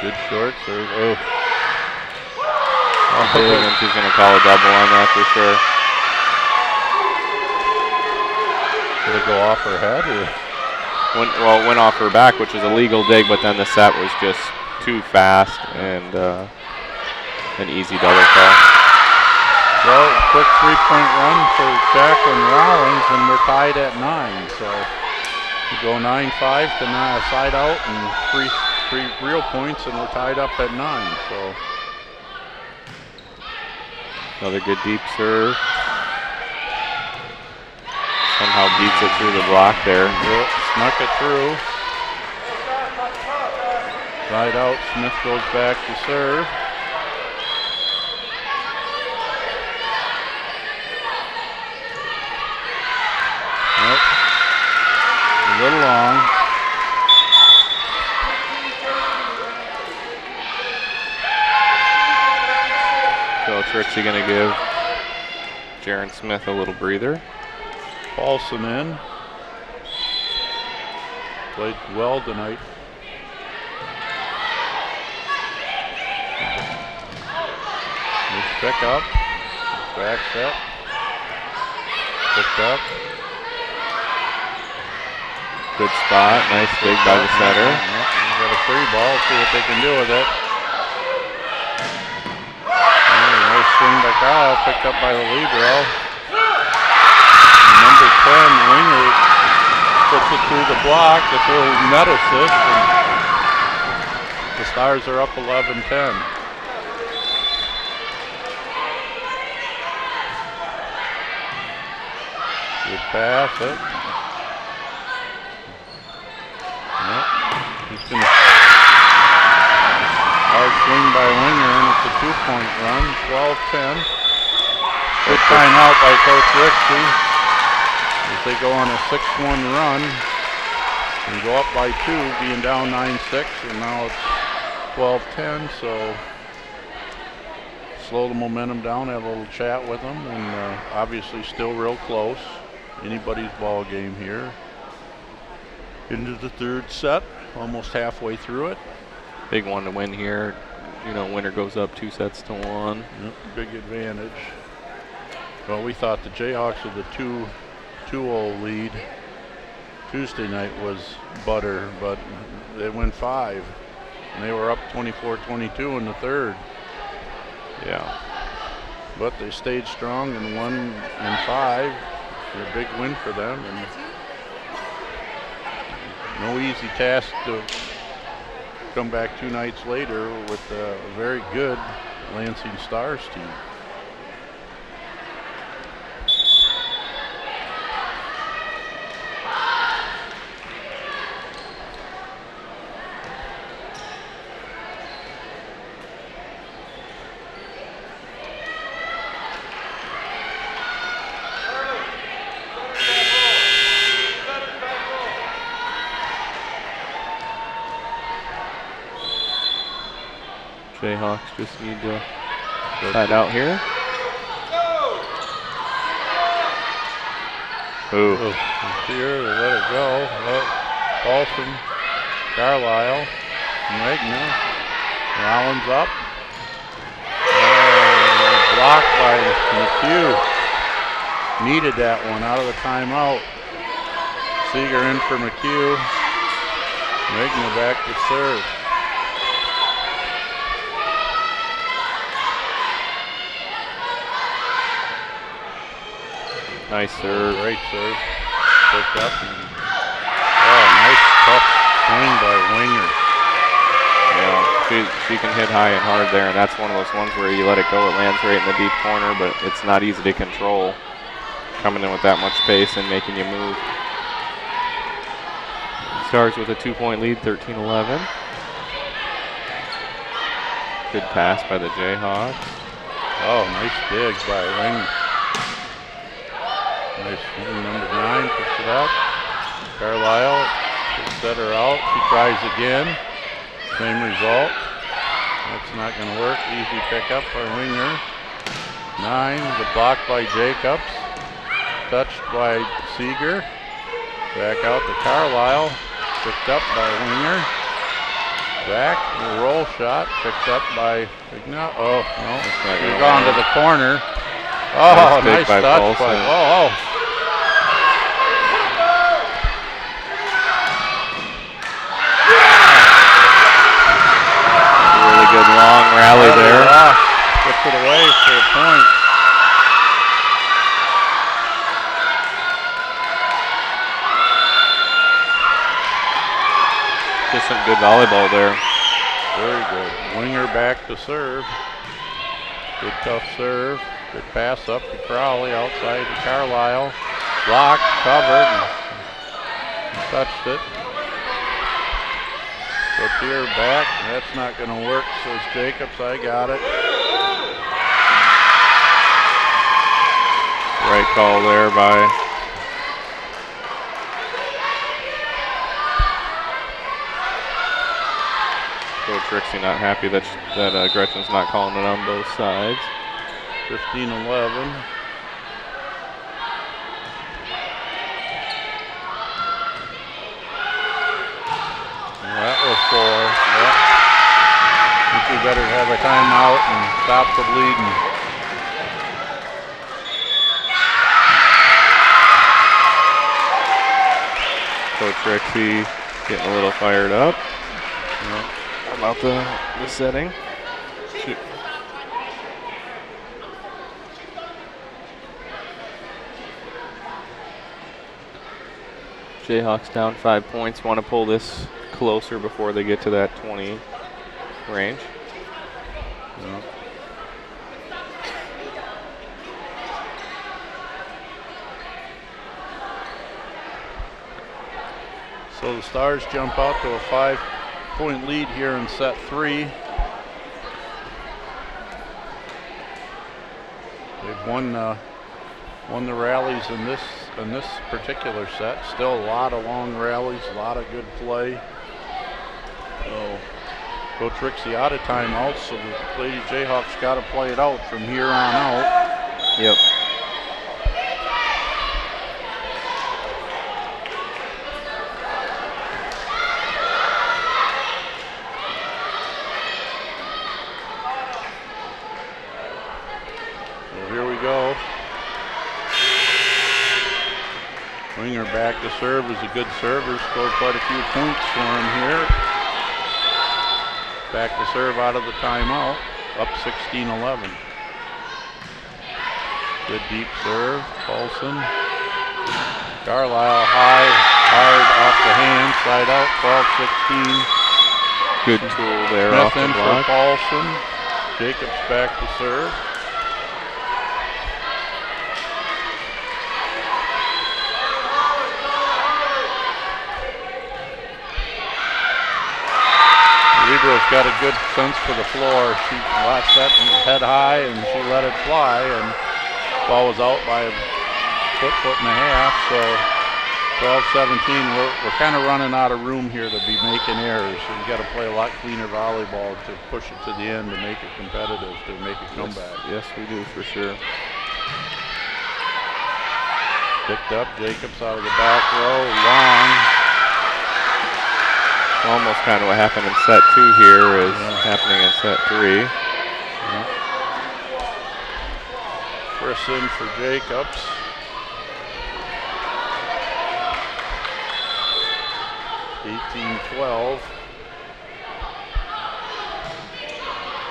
Good short serve. Oh. I think she's going to call a double on that for sure. Did it go off her head? Or? It went off her back, which is a legal dig, but then the set was just too fast and an easy double call. Well, quick 3-point run for Jacqueline Rollins, and we're tied at 9. So we go 9-5 to side out, and three real points, and we're tied up at 9. So. Another good deep serve. Somehow beats it through the block there. Yep, snuck it through. Side out, Smith goes back to serve. Yep. A little long. So Trixie going to give Jaron Smith a little breather. Paulson in. Played well tonight. Nice pick up. Back set. Picked up. Good spot. Nice dig by the setter. Got a free ball. See what they can do with it. Nice swing by Kyle. Picked up by the libero. Number 10, Winger, puts it through the block. It's a little net assist. And the Stars are up 11-10. Good pass. Yep. He's going to hard swing by Winger, and it's a 2-point run. 12-10. Good timeout by Coach Rixey. As they go on a 6-1 run and go up by 2, being down 9-6, and now it's 12-10, so slow the momentum down, have a little chat with them, and obviously still real close. Anybody's ball game here. Into the third set, almost halfway through it. Big one to win here. You know, winner goes up 2-1. Yep, big advantage. Well, we thought the Jayhawks with the 2-0 lead Tuesday night was butter, but they went 5, and they were up 24-22 in the third. Yeah. But they stayed strong and won in 5. A big win for them, and no easy task to come back 2 nights later with a very good Lansing Stars team. Jayhawks just need to side out here. Ooh. Here, they let it go. Paulson, Carlisle, Magna, Rollins up. Blocked by McHugh. Needed that one out of the timeout. Seeger in for McHugh. Magna back to serve. Nice serve. Great serve. Picked up. Nice tough swing by Winger. Yeah, she can hit high and hard there, and that's one of those ones where you let it go, it lands right in the deep corner, but it's not easy to control. Coming in with that much pace and making you move. Stars with a 2-point lead, 13-11. Good pass by the Jayhawks. Oh, nice dig by Winger. Nice. Number 9 picks it up. Carlisle should set her out. She tries again. Same result. That's not going to work. Easy pickup by Winger. 9. The block by Jacobs. Touched by Seeger. Back out to Carlisle. Picked up by Winger. Back. The roll shot. Picked up by Ignat. Oh, no. It's gone to the corner. Oh, nice touch by. Oh. Really good long rally there. Gets it away for a point. Just some good volleyball there. Very good. Winger back to serve. Good tough serve. Good pass up to Crowley outside to Carlisle. Blocked, covered, and touched it. Gautier back. That's not going to work, says Jacobs. I got it. Right call there by Coach Rixey. Not happy that Gretchen's not calling it on both sides. 15-11. That was 4. Yep. I think we better have a timeout and stop the bleeding. Coach Rixey getting a little fired up. Yep. About the setting. Shoot. Jayhawks down 5 points. Want to pull this closer before they get to that 20 range. Yep. So the Stars jump out to a 5-point lead here in set 3. They've won the rallies in this particular set. Still a lot of long rallies, a lot of good play. So Coach Rixey out of timeouts, so the Lady Jayhawks got to play it out from here on out. Yep. Go. Winger back to serve is a good server. Scored quite a few points for him here. Back to serve out of the timeout. Up 16-11. Good deep serve. Paulson. Carlisle high, hard off the hand. Side out. 12-16. Good tool there. Smith off the in block. for Paulson. Jacobs back to serve. Libro's got a good sense for the floor. She watched that head high and she let it fly, and ball was out by a foot and a half. So 12-17, we're kind of running out of room here to be making errors. So you got to play a lot cleaner volleyball to push it to the end to make it competitive, to make a comeback. Yes, we do for sure. Picked up, Jacobs out of the back row, long. Almost kind of what happened in set 2 here is happening in set 3. Yeah. Chris in for Jacobs. (18-12).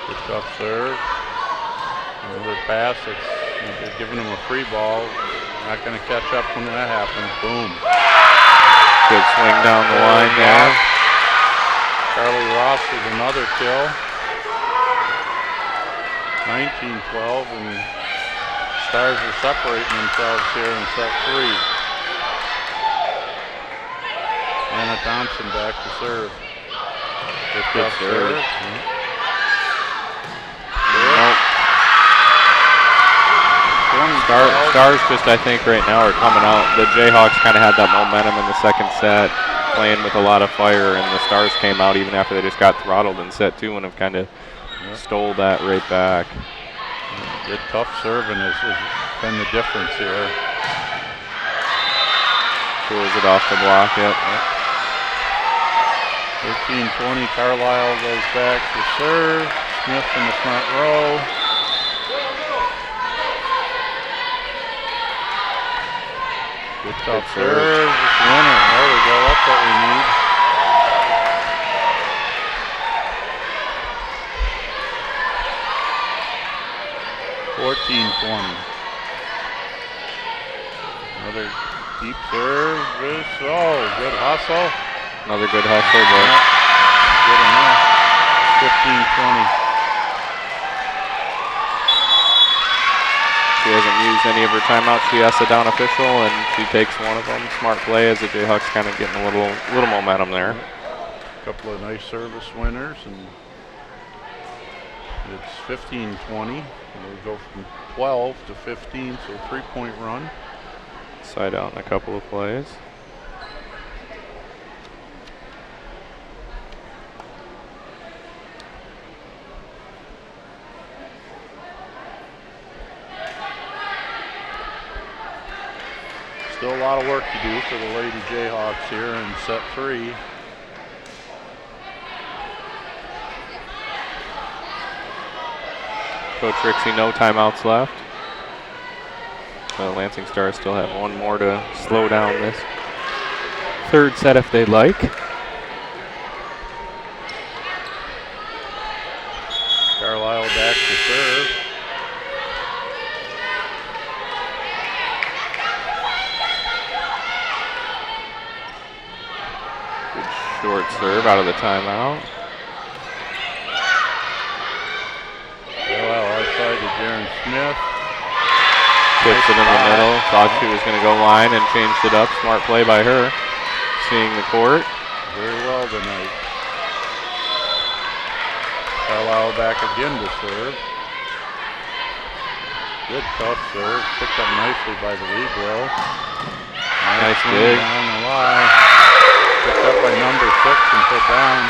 Good tough serve. Another pass. They're giving him a free ball. Not going to catch up when that happens. Boom. Good swing down the line there. Charlie Ross with another kill. 19-12, and Stars are separating themselves here in set 3. Anna Thompson back to serve. Good serve. Nope. Stars just, I think, right now are coming out. The Jayhawks kind of had that momentum in the second set, playing with a lot of fire, and the Stars came out even after they just got throttled in set 2 and have kind of stole that right back. Good tough serving has been the difference here. Pulls it off the block, yep. 13-20, Carlisle goes back to serve. Smith in the front row. Good tough serve. Winner. There we go. That's what we need. Another deep serve. Good hustle. Another good hustle, but good enough. 15-20. She hasn't used any of her timeouts. She has a down official, and she takes one of them. Smart play as the Jayhawks kind of getting a little momentum there. A couple of nice service winners, and it's 15-20. We'll go from 12 to 15, so 3-point run. Side out in a couple of plays. Still a lot of work to do for the Lady Jayhawks here in set 3. Coach Rixey, no timeouts left. The Lansing Stars still have one more to slow down this third set if they'd like. Carlisle back to serve. Short serve out of the timeout. Well, outside to Jaren Smith. Tips it in the middle. Thought she was going to go line and changed it up. Smart play by her. Seeing the court. Very well tonight. Carlisle back again to serve. Good tough serve. Picked up nicely by the libero. Nice dig. Down the line. Picked up by number 6 and put down.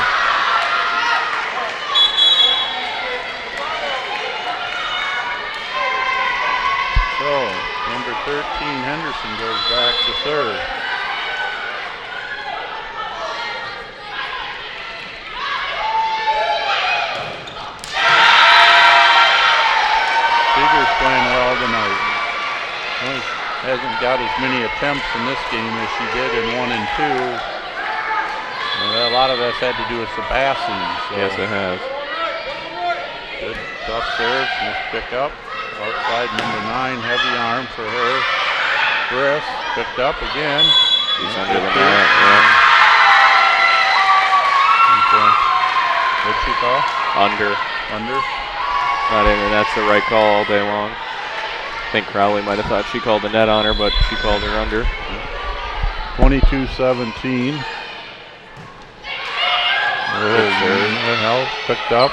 So, number 13, Henderson, goes back to serve. Seeger's playing well tonight. Hasn't got as many attempts in this game as she did in 1 and 2. Well, a lot of that's had to do with the passing. So. Yes, it has. Good tough serve. Nice pick up. Outside number 9, heavy arm for her. Chris picked up again. He's under the net. Yeah. Okay. What'd she call? Under. Under. Not in, and that's the right call all day long. I think Crowley might have thought she called the net on her, but she called her under. 22-17. Help picked up.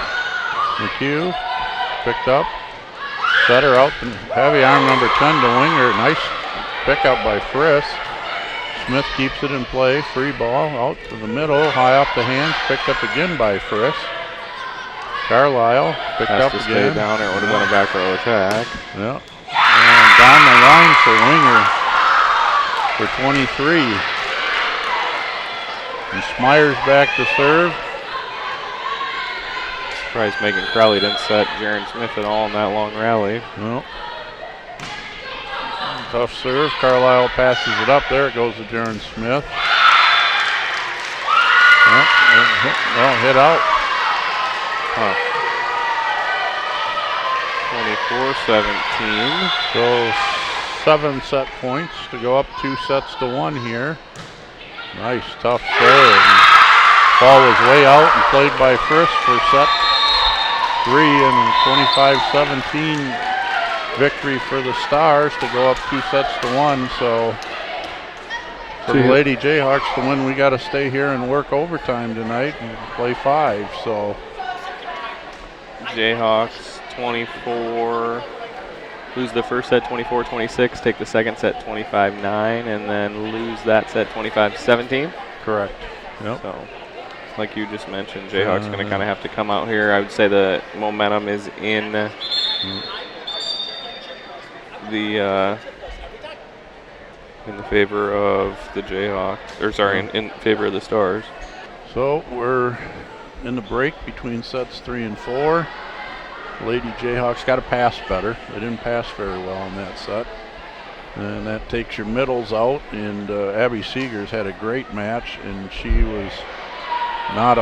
McHugh picked up. Set her out. Heavy arm number 10 to Winger. Nice pickup by Friss. Smith keeps it in play. Free ball out to the middle. High off the hands. Picked up again by Friss. Carlisle picked Has up to again. Stay down, or it would have been a back row attack. Yeah. And down the line for Winger for 23. And Smyers back to serve. Surprised Megan Crowley didn't set Jaren Smith at all in that long rally. Well, tough serve. Carlisle passes it up. There it goes to Jaren Smith. Well, hit out. 24-17. So 7 set points to go up 2 sets to 1 here. Nice tough serve. Ball was way out and played by Friss for set 3 and 25-17 victory for the Stars to go up 2 sets to 1. So for the Lady Jayhawks to win, we got to stay here and work overtime tonight and play 5. So Jayhawks 24, lose the first set 24-26, take the second set 25-9, and then lose that set 25-17. Correct. Yep. So, like you just mentioned, Jayhawks going to kind of have to come out here. I would say the momentum is in in the favor of the Jayhawks, or sorry, in favor of the Stars. So we're in the break between sets 3 and 4. Lady Jayhawks got to pass better. They didn't pass very well in that set. And that takes your middles out, and Abby Seegers had a great match, and she was not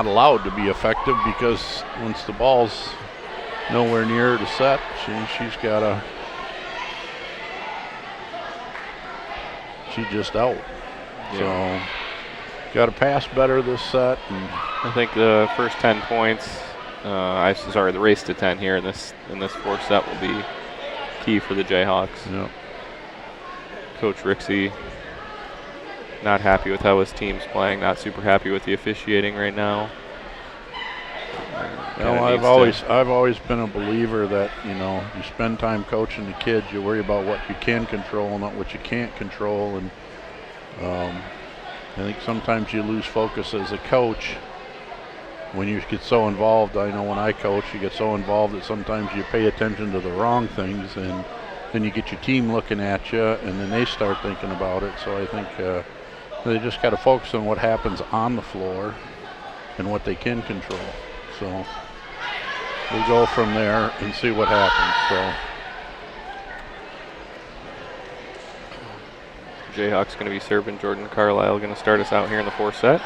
allowed to be effective because once the ball's nowhere near the set, she's just out. Yeah. So got to pass better this set. And I think the first 10 points, the race to 10 here in this fourth set will be key for the Jayhawks. Yep. Coach Rixey not happy with how his team's playing, not super happy with the officiating right now. Well, I've always been a believer that, you spend time coaching the kids, you worry about what you can control, not what you can't control. And I think sometimes you lose focus as a coach when you get so involved. I know when I coach, you get so involved that sometimes you pay attention to the wrong things, and then you get your team looking at you, and then they start thinking about it. So I think they just got to focus on what happens on the floor and what they can control. So we'll go from there and see what happens. So Jayhawks going to be serving. Jordan Carlisle going to start us out here in the fourth set.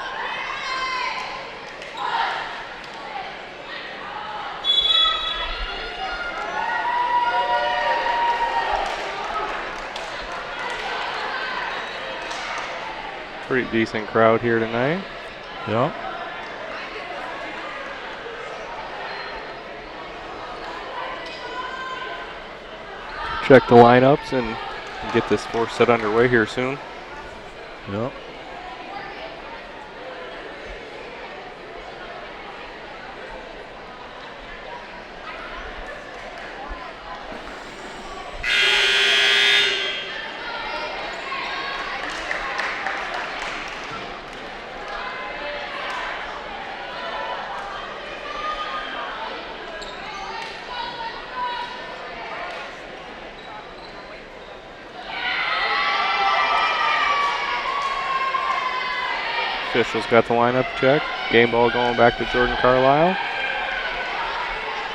Pretty decent crowd here tonight. Yeah. Check the lineups and get this fourth set underway here soon. Yep. Officials got the lineup check. Game ball going back to Jordan Carlisle.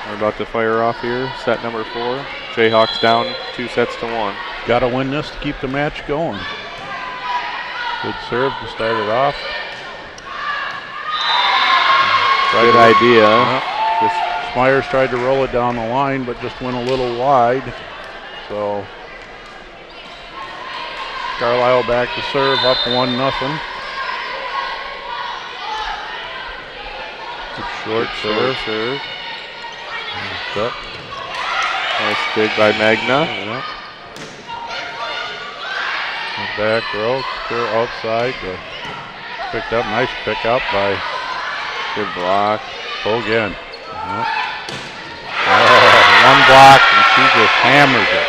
We're about to fire off here. Set number 4. Jayhawks down 2-1. Got to win this to keep the match going. Good serve to start it off. Good idea. Smyers tried to roll it down the line, but just went a little wide. So Carlisle back to serve, up 1-0. Short serve. Nice dig by Magna. Yeah. Back row, clear outside. Picked up, nice pick up by. Good block. Hogan. Yeah. One block and she just hammers it.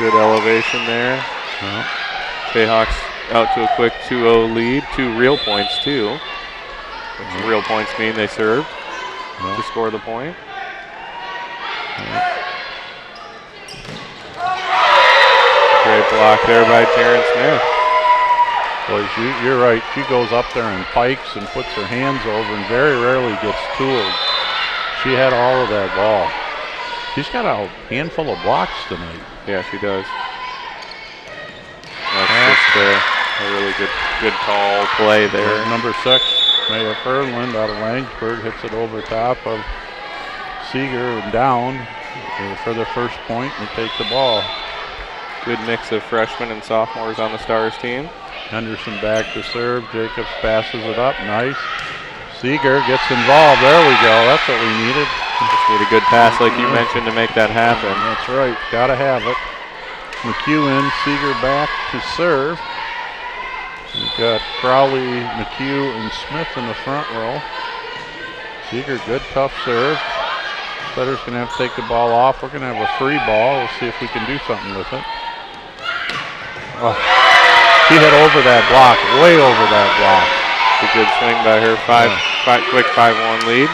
Good elevation there. Yeah. Jayhawks out to a quick 2-0 lead. 2 real points too. Which real points mean they served to score the point. Great block there by Taryn Smith. Boy, you're right. She goes up there and pikes and puts her hands over and very rarely gets tooled. She had all of that ball. She's got a handful of blocks tonight. Yeah, she does. That's just a really good call play there. Number 6. Maya Fernland out of Langsburg hits it over top of Seeger and down for the first point and take the ball. Good mix of freshmen and sophomores on the Stars team. Henderson back to serve. Jacobs passes it up. Nice. Seeger gets involved. There we go. That's what we needed. Just need a good pass like you mentioned to make that happen. That's right. Got to have it. McHugh in. Seeger back to serve. We've got Crowley, McHugh, and Smith in the front row. Seeger, good tough serve. Setter's going to have to take the ball off. We're going to have a free ball. We'll see if we can do something with it. Oh, she hit over that block, way over that block. A good swing by her. Quick 5-1 lead.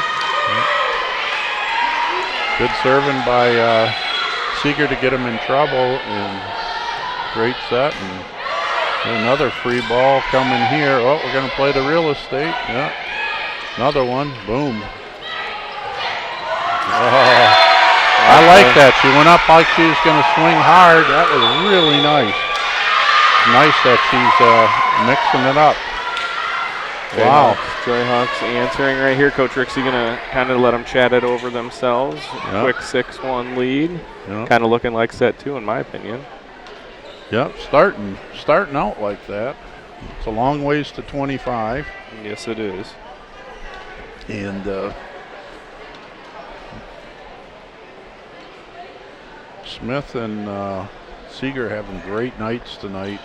Good serving by Seeger to get him in trouble, and great set. And another free ball coming here. Oh, we're going to play the real estate. Yeah, another one. Boom. Oh, I like that. She went up like she was going to swing hard. That was really nice. Nice that she's mixing it up. Wow. Jayhawks answering right here. Coach Rixey going to kind of let them chat it over themselves. Yep. Quick 6-1 lead. Yep. Kind of looking like set 2 in my opinion. Yep, starting out like that. It's a long ways to 25. Yes, it is. And Smith and Seeger having great nights tonight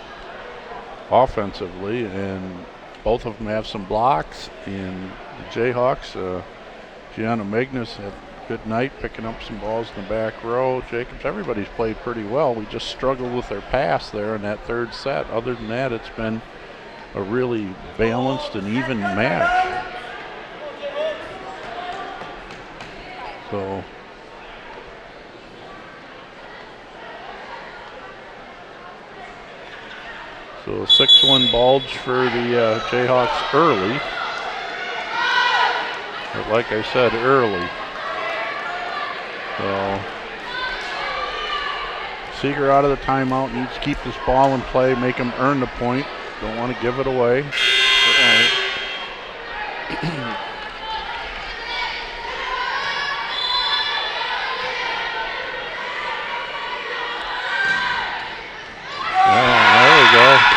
offensively, and both of them have some blocks. And the Jayhawks, Gianna Magnus had a good night picking up some balls in the back row. Jacobs, everybody's played pretty well. We just struggled with their pass there in that third set. Other than that, it's been a really balanced and even match. So 6-1 bulge for the Jayhawks early. But like I said, early. So Seeger out of the timeout, needs to keep this ball in play, make him earn the point. Don't want to give it away.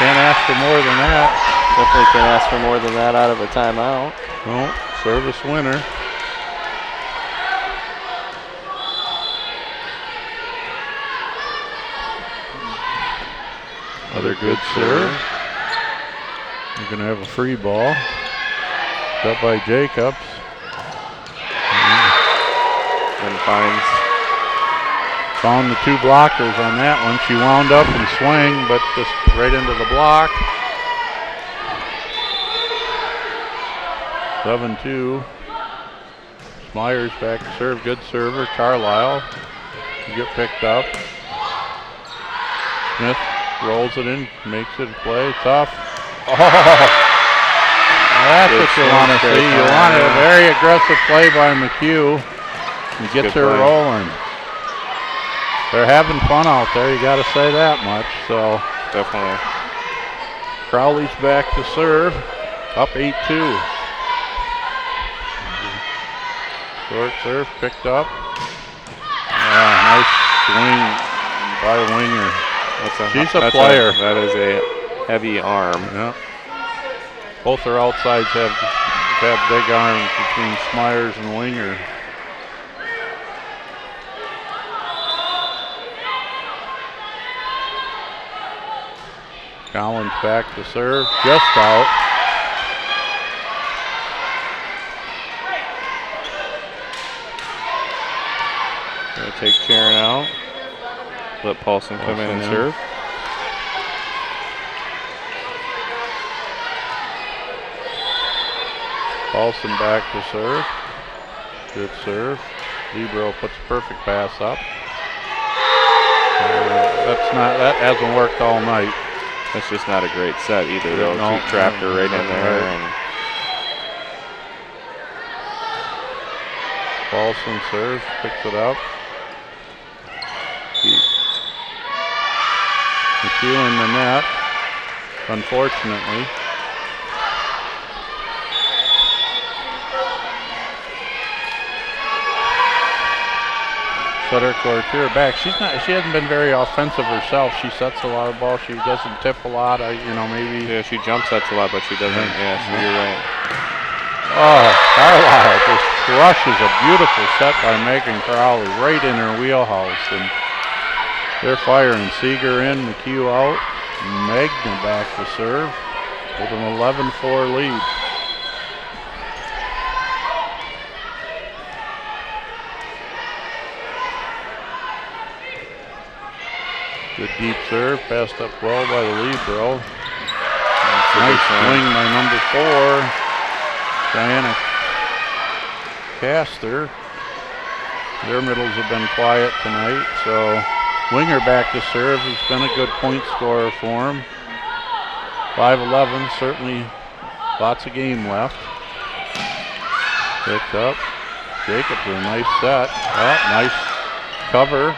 Can't ask for more than that. Definitely can't ask for more than that out of a timeout. No, service winner. Another good serve. We're going to have a free ball. Up by Jacobs. And found the two blockers on that one. She wound up and swung, but just right into the block. 7-2. Myers back to serve. Good server. Carlisle. Get picked up. Smith rolls it in, makes it a play. Tough. Oh, that's what you want to see. You want a very aggressive play by McHugh. He gets her rolling. They're having fun out there, you got to say that much. So definitely. Crowley's back to serve, up 8-2. Short serve picked up. Nice swing by Winger. She's a player. That is a heavy arm. Yeah. Both their outsides have big arms between Smyers and Winger. Collins back to serve, just out. Gonna take Sharon out. Let Paulson come in and serve. Paulson back to serve. Good serve. Libero puts a perfect pass up. That hasn't worked all night. That's just not a great set either, though. No, She trapped her right in there. And Paulson serves, picks it up. McHugh in the net, unfortunately. Sutter Cloutier back. She hasn't been very offensive herself. She sets a lot of balls. She doesn't tip a lot. Maybe. Yeah, she jump sets a lot, but she doesn't. Yeah, so you're right. Oh, Carlisle just crushes a beautiful set by Megan Crowley right in her wheelhouse. And they're firing. Seeger in, McHugh out. Magna back to serve with an 11-4 lead. Good deep serve, passed up well by the libero. Nice swing by number 4, Diana Castor. Their middles have been quiet tonight, so Winger back to serve has been a good point scorer for him. 5-11, certainly lots of game left. Picked up. Jacobs with a nice set. Oh, nice cover.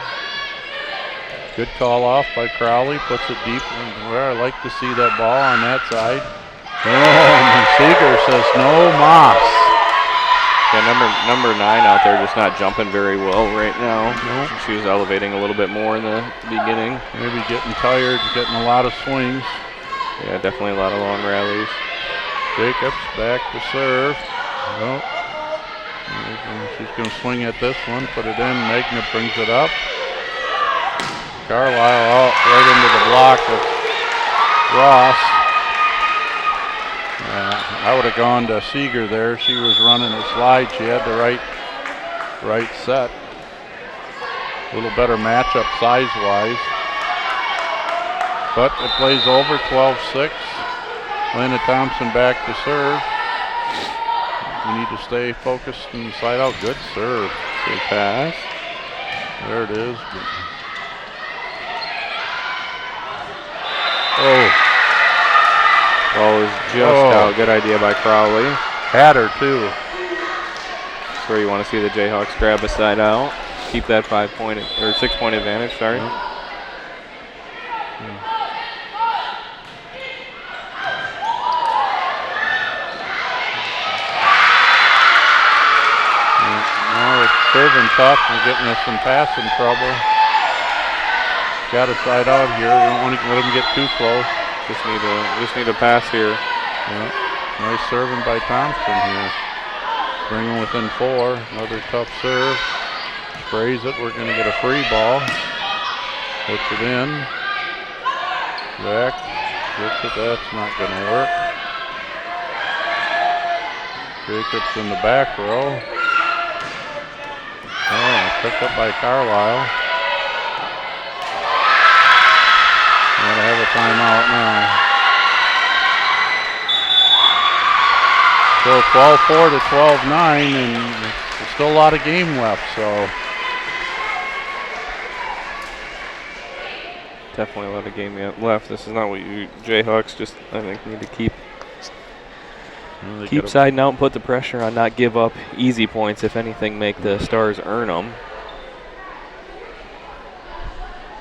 Good call off by Crowley. Puts it deep where I like to see that ball on that side. Oh, and Seeger says no mas. Yeah, number 9 out there just not jumping very well right now. Nope. She was elevating a little bit more in the beginning. Maybe getting tired, getting a lot of swings. Yeah, definitely a lot of long rallies. Jacobs back to serve. Oh. She's going to swing at this one, put it in. Magna brings it up. Carlisle out right into the block of Ross. I would have gone to Seeger there. She was running a slide. She had the right set. A little better matchup size-wise. But it plays over 12-6. Lena Thompson back to serve. We need to stay focused and slide out. Good serve. Good pass. There it is. Oh. Ball is just out. Good idea by Crowley. Had her too. That's where you want to see the Jayhawks grab a side out. Keep that 5-point or 6-point advantage, sorry. Yep. Now it's serving tough and getting us in passing trouble. Got a side out here. We don't want to let them get too close. Just need a pass here. Yep. Nice serving by Thompson here. Bring them within 4. Another tough serve. Sprays it. We're going to get a free ball. Puts it in. Back. Gets it. That's not going to work. Jacobs in the back row. Oh, picked up by Carlisle. Gotta have a timeout now. So 12-4 to 12-9, and there's still a lot of game left, so. Definitely a lot of game left. This is not what you Jayhawks just, I think, need to keep siding out and put the pressure on, not give up easy points. If anything, make the Stars earn them.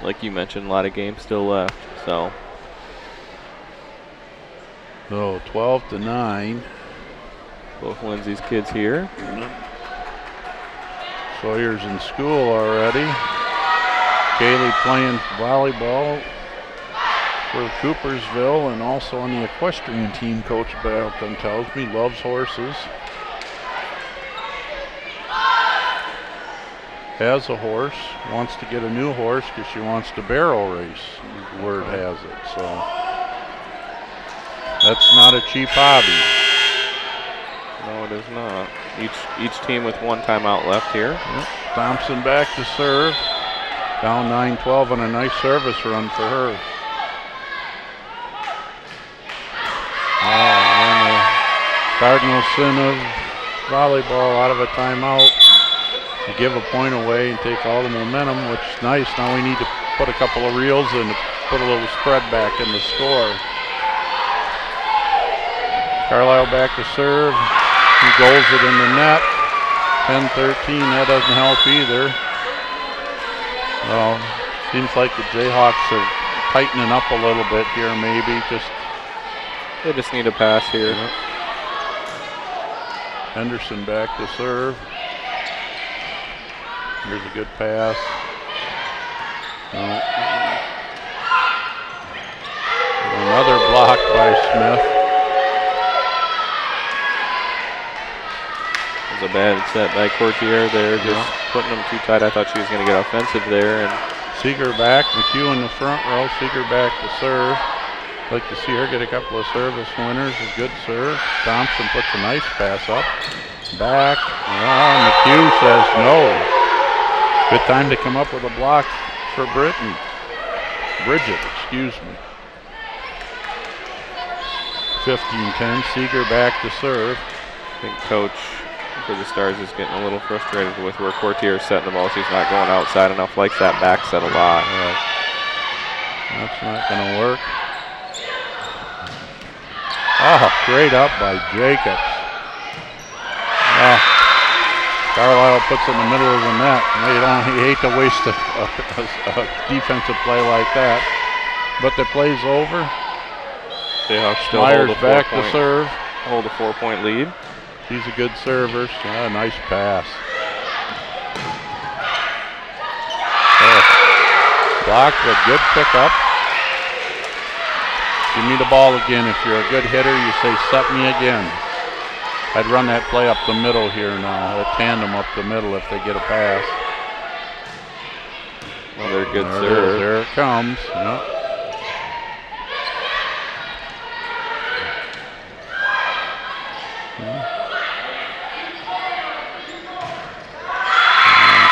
Like you mentioned, a lot of games still left. So 12 to 9. Both Lindsay's kids here. Sawyer's in school already. Kaylee playing volleyball for Coopersville and also on the equestrian team. Coach Balton tells me loves horses. Has a horse, wants to get a new horse because she wants to barrel race, word has it. So that's not a cheap hobby. No, it is not. Each team with 1 timeout left here. Yep. Thompson back to serve. Down 9-12 on a nice service run for her. And the Cardinal sin of volleyball out of a timeout. You give a point away and take all the momentum, which is nice. Now we need to put a couple of reels and put a little spread back in the score. Carlisle back to serve. He goals it in the net. 10-13, that doesn't help either. Well, seems like the Jayhawks are tightening up a little bit here maybe. They just need a pass here. Yep. Henderson back to serve. Here's a good pass. No. Another block by Smith. It was a bad set by Courtier there, just putting them too tight. I thought she was going to get offensive there. And Seeger back, McHugh in the front row. Seeger back to serve. Like to see her get a couple of service winners. A good serve. Thompson puts a nice pass up. Back. McHugh says no. Good time to come up with a block for Britain. Bridget, excuse me. 15-10, Seeger back to serve. I think coach for the Stars is getting a little frustrated with where Courtier is setting the ball. He's not going outside enough, likes that back set a lot. That's not going to work. Oh, great up by Jacobs. Oh, Carlisle puts it in the middle of the net. You hate to waste a defensive play like that. But the play's over. Jayhawks still Myers hold a back to serve. Hold a 4-point lead. He's a good server. Nice pass. Blocked, but good pickup. Give me the ball again. If you're a good hitter, you say, set me again. I'd run that play up the middle here now, a tandem up the middle if they get a pass. Another good serve. There it comes. Yep.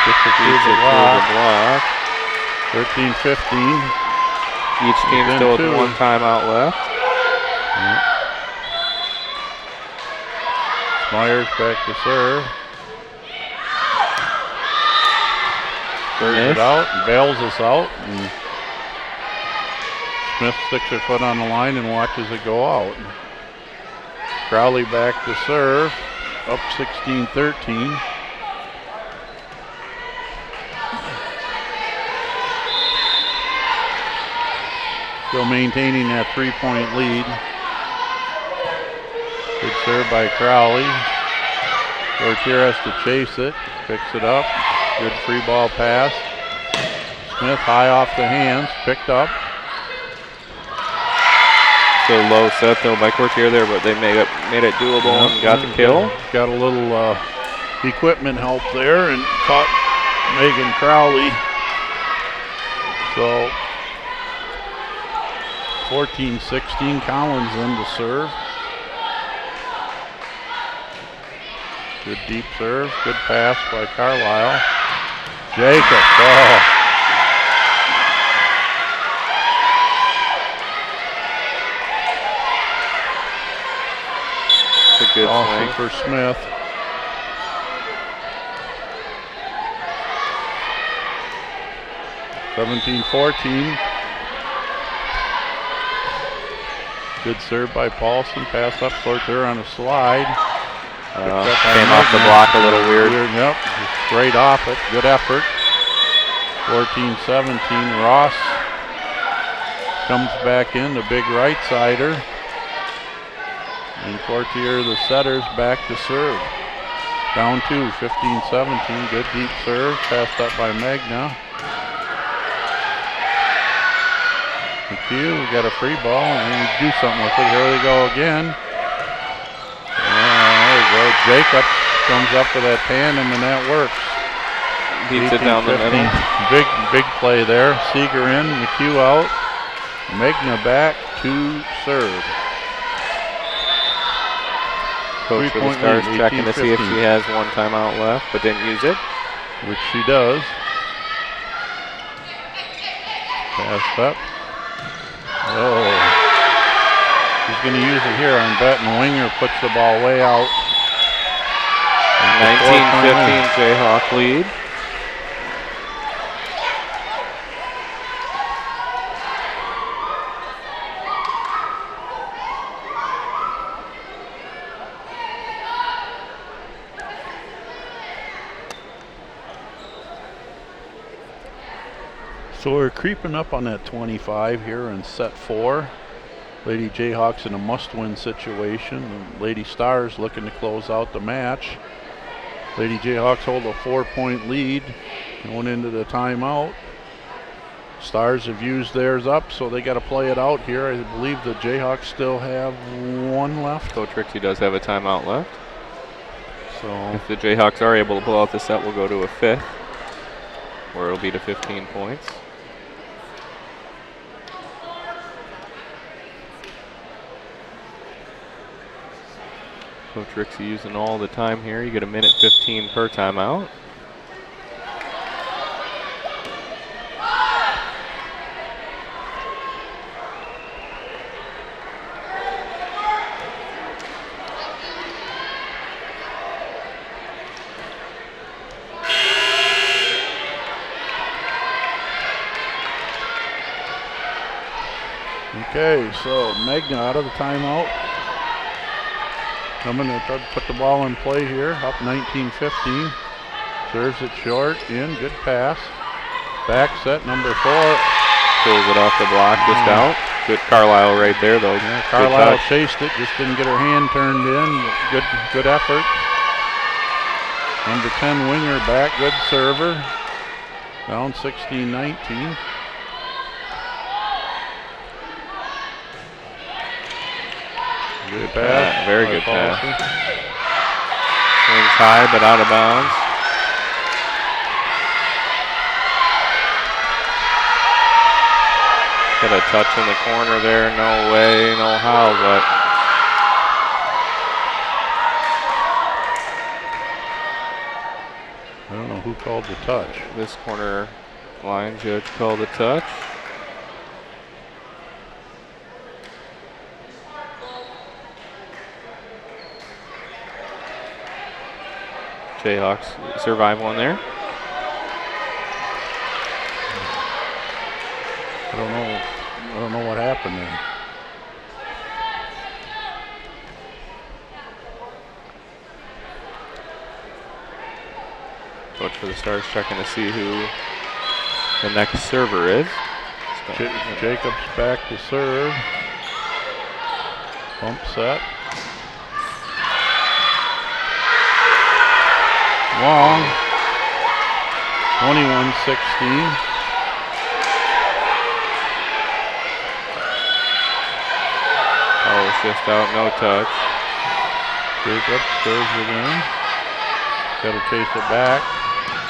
Gets it through the block. 13-15. Each team still with one timeout left. Yep. Myers back to serve. Serves it out and bails us out. And Smith sticks her foot on the line and watches it go out. Crowley back to serve. Up 16-13. Still maintaining that 3-point lead. Good serve by Crowley. Courtier has to chase it. Picks it up. Good free ball pass. Smith high off the hands. Picked up. So low set though by Courtier there, but they made it doable and got the kill. Got a little equipment help there and caught Megan Crowley. So 14-16, Collins in to serve. Good deep serve, good pass by Carlisle. Jacobs, It's a good swing for Smith. (17-14). Good serve by Paulson. Pass up Courtier on a slide. Came off the block a little weird. Yep, straight off it. Good effort. 14-17. Ross comes back in, the big right sider. And Courtier, the setters, back to serve. Down 2, 15-17. Good deep serve. Passed up by Magna. McHugh, we got a free ball and we do something with it. Here they go again. There we go. Jacobs comes up with that tandem and that works. Beats it down the middle. Big play there. Seeger in, McHugh out. Magna back to serve. Coach for the Stars checking to see if she has one timeout left, but didn't use it. Which she does. Passed up. Oh. He's going to use it here on Benton. Winger puts the ball way out. 19-15 Jayhawk lead. So we're creeping up on that 25 here in set 4. Lady Jayhawks in a must-win situation. And Lady Stars looking to close out the match. Lady Jayhawks hold a 4-point lead going into the timeout. Stars have used theirs up, so they got to play it out here. I believe the Jayhawks still have one left. Coach Rixey does have a timeout left. So if the Jayhawks are able to pull out the set, we'll go to a 5th, where it'll be to 15 points. Coach Rixey using all the time here. You get a minute 15 per timeout. Okay, so Magna out of the timeout. Coming to try to put the ball in play here, up 19-15. Serves it short, in, good pass. Back set, number 4. Pulls it off the block, just out. Good Carlisle right there, though. Yeah, Carlisle chased it, just didn't get her hand turned in. Good effort. Number 10 winger back, good server. Down 16-19. Good pass. Very good pass. Swings high, but out of bounds. Got a touch in the corner there. No way, no how, but I don't know who called the touch. This corner line judge called a touch. Jayhawks survive one there. I don't know what happened there. Coach for the Stars checking to see who the next server is. Jacobs back to serve. Pump set. Long. 21-16. Oh, it's just out, no touch. Jacobs serves it in. Got to chase it back.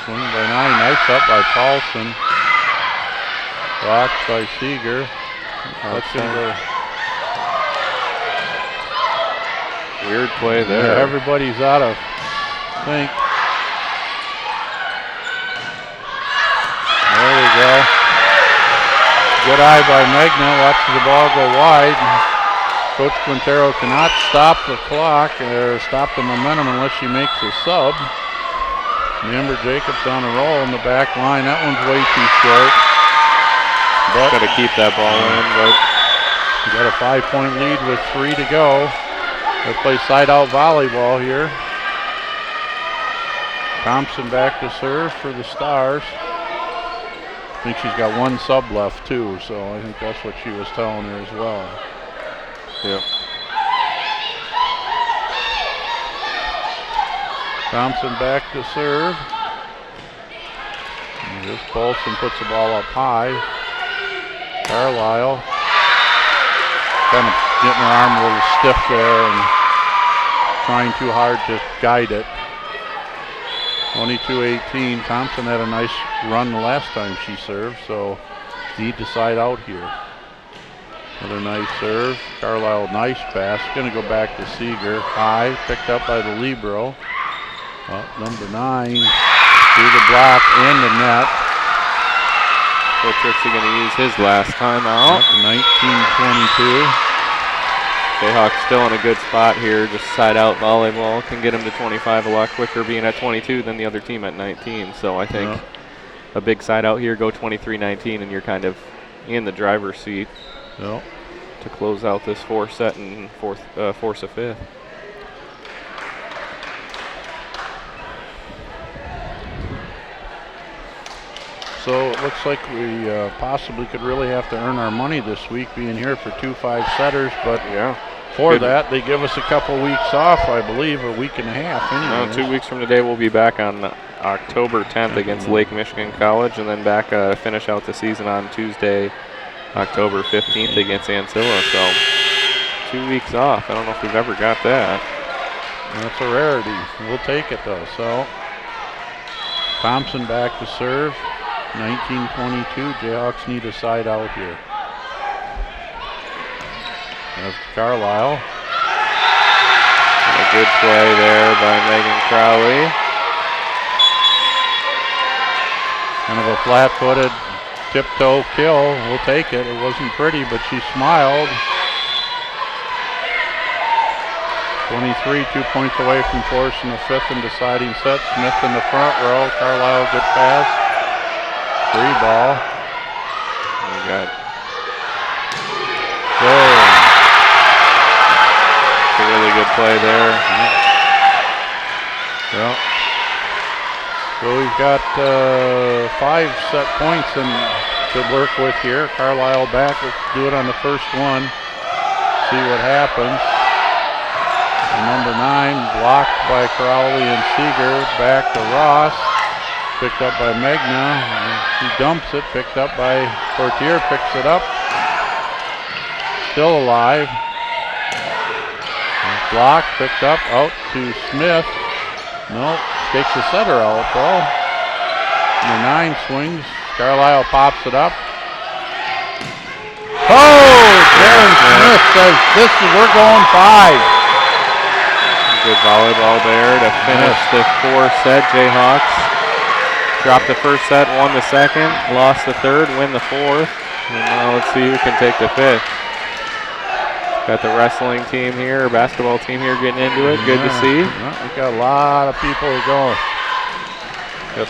Swing by 9. Nice up by Paulson. Blocked by Seeger. That's going to go. Weird play there. Yeah, everybody's out of sync. There we go. Good eye by Magna. Watches the ball go wide. Coach Quintero cannot stop the clock or stop the momentum unless she makes a sub. Remember, Jacobs on a roll in the back line. That one's way too short. But got to keep that ball in, but you got a 5-point lead with 3 to go. They play side-out volleyball here. Thompson back to serve for the Stars. I think she's got 1 sub left too, so I think that's what she was telling her as well. Yep. Thompson back to serve. And this Paulson puts the ball up high. Carlisle kind of getting her arm a little stiff there and trying too hard to guide it. 22-18. Thompson had a nice run the last time she served, so need to side out here. Another nice serve. Carlisle, nice pass. Going to go back to Seeger. High, picked up by the libero. Number 9 through the block and the net. Coach Trixie going to use his last timeout. 19-22. Jayhawks still in a good spot here. Just side out volleyball can get them to 25 a lot quicker being at 22 than the other team at 19. So I think a big side out here, go 23-19, and you're kind of in the driver's seat to close out this 4th set and force a 5th. So it looks like we possibly could really have to earn our money this week being here for 2 5-setters, but for that they give us a couple weeks off, I believe, a week and a half anyway. 2 weeks from today we'll be back on October 10th against Lake Michigan College, and then back finish out the season on Tuesday, October 15th against Ancilla. So 2 weeks off. I don't know if we've ever got that. That's a rarity. We'll take it though. So Thompson back to serve. 19-22. Jayhawks need a side out here. That's Carlisle. A good play there by Megan Crowley. Kind of a flat-footed tiptoe kill. We'll take it. It wasn't pretty, but she smiled. 23, 2 points away from forcing the 5th and deciding set. Smith in the front row. Carlisle, good pass. Free ball. We got It's a really good play there. Yeah. So we've got 5 set points to work with here. Carlisle back. Let's do it on the first one. See what happens. And number 9 blocked by Crowley and Seeger. Back to Ross. Picked up by Megna. He dumps it. Picked up by Portier. Picks it up. Still alive. Blocked. Picked up. Out to Smith. No. Takes the setter out, though. Number 9 swings. Carlisle pops it up. Oh! Darren Smith says we're going 5. Good volleyball there to finish the 4-set. Jayhawks dropped the first set, won the second, lost the third, win the fourth. And now let's see who can take the fifth. Got the wrestling team here, basketball team here getting into it. Good to see. We got a lot of people going. We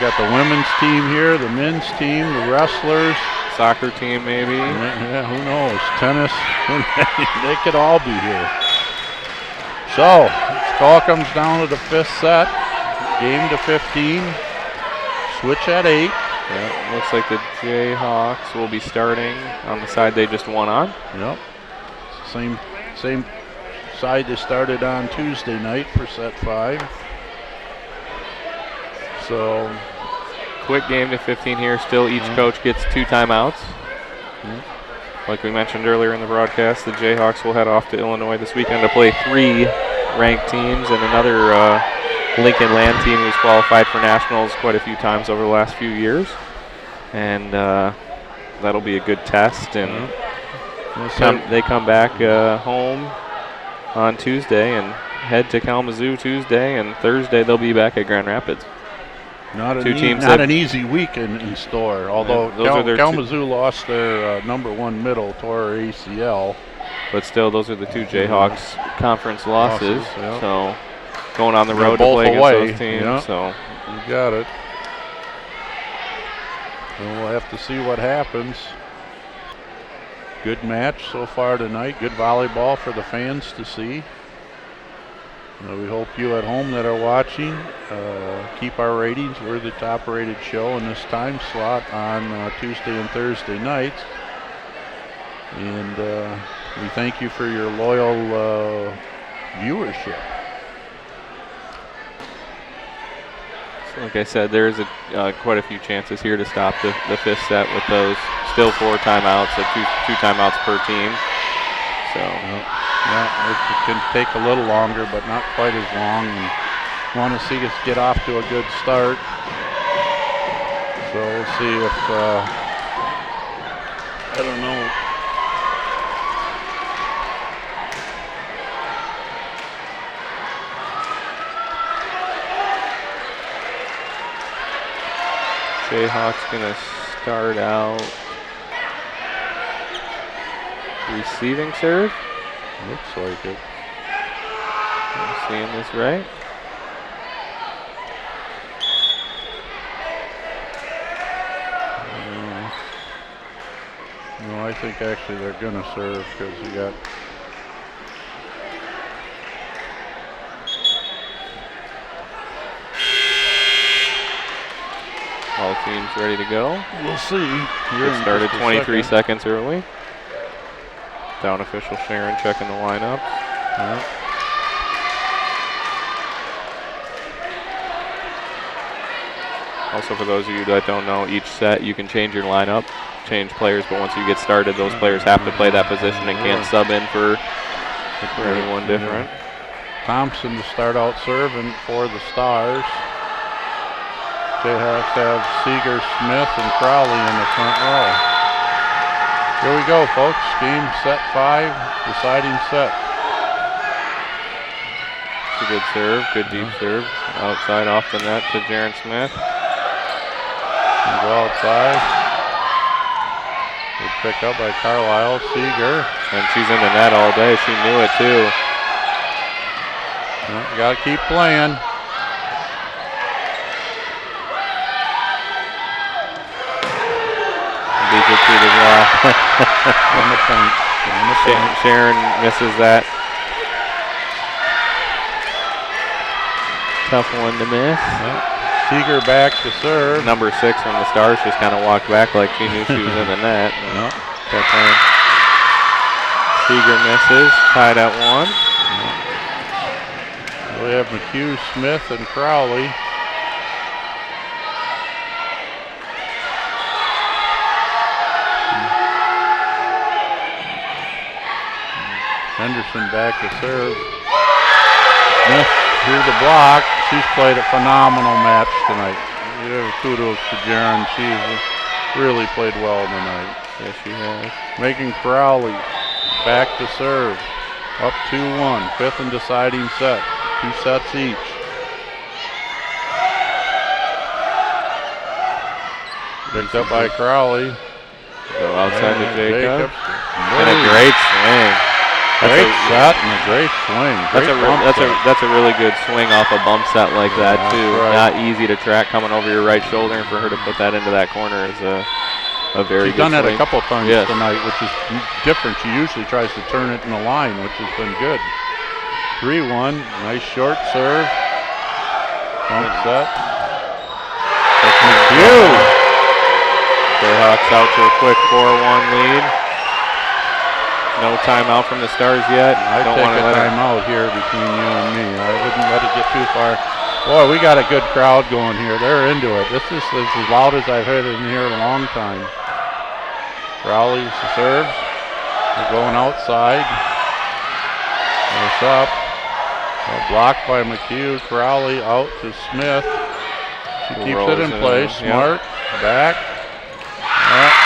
got the women's team here, the men's team, the wrestlers. Soccer team maybe. Yeah, who knows? Tennis. They could all be here. So, it all comes down to the 5th set. Game to 15. Switch at 8. Yeah, looks like the Jayhawks will be starting on the side they just won on. Yep. Same side they started on Tuesday night for set 5. So, quick game to 15 here. Still each coach gets 2 timeouts. Like we mentioned earlier in the broadcast, the Jayhawks will head off to Illinois this weekend to play 3 ranked teams and another Lincoln Land team who's qualified for nationals quite a few times over the last few years. And that'll be a good test. And they come back home on Tuesday and head to Kalamazoo Tuesday, and Thursday they'll be back at Grand Rapids. Not an easy week in store, although Kalamazoo lost their number 1 middle, tore her ACL. But still, those are the 2 Jayhawks conference losses. So going on the road to play against those teams. Yeah. So you got it. And we'll have to see what happens. Good match so far tonight. Good volleyball for the fans to see. We hope you at home that are watching keep our ratings. We're the top rated show in this time slot on Tuesday and Thursday nights. And we thank you for your loyal viewership. So like I said, there's quite a few chances here to stop the 5th set with those still 4 timeouts, so two timeouts per team. So. Yeah, it can take a little longer, but not quite as long. And want to see us get off to a good start. So we'll see if, I don't know. Jayhawks gonna start out receiving serve. Looks like it. I'm seeing this right. No, I think actually they're going to serve because we got. All teams ready to go. We'll see. It started 23 seconds early. Down official Sharon checking the lineups. Yeah. Also, for those of you that don't know, each set you can change your lineup, change players, but once you get started, those players have to play that position and can't sub in for anyone different. Thompson to start out serving for the Stars. Jayhawks have Seeger, Smith, and Crowley in the front row. Here we go, folks. Game set 5, deciding set. It's a good serve, good deep serve. Outside off the net to Jaron Smith. And go outside. Good pick up by Carlisle. Seeger. And she's in the net all day. She knew it too. You got to keep playing. Beat it to the wall. On the point. Sharon misses that. Tough one to miss. Seeger back to serve. Number 6 from the Stars just kind of walked back like she knew she was in the net. Seeger misses, tied at 1. We have McHugh, Smith, and Crowley. Henderson back to serve. Smith through the block. She's played a phenomenal match tonight. Kudos to Jaren. She's really played well tonight. Yes, she has. Megan Crowley back to serve. Up 2-1. 5th and deciding set. 2 sets each. Picked up by Crowley. Go outside to Jacobs. And And a great swing. Great shot and a great swing. That's a really good swing off a bump set like that too. Right. Not easy to track coming over your right shoulder, and for her to put that into that corner is a very She's good done that swing. a couple times Yes. tonight, which is different. She usually tries to turn it in the line, which has been good. 3-1. Nice short serve. Bump set. That's McHugh. Jayhawks out to a quick 4-1 lead. No timeout from the Stars yet. I Don't take want to a let it. timeout here between you and me. I wouldn't let it get too far. Boy, we got a good crowd going here. They're into it. This is as loud as I've heard in here in a long time. Crowley serves. They're going outside. It's up. Blocked by McHugh. Crowley out to Smith. She keeps it in place. Smart. Back.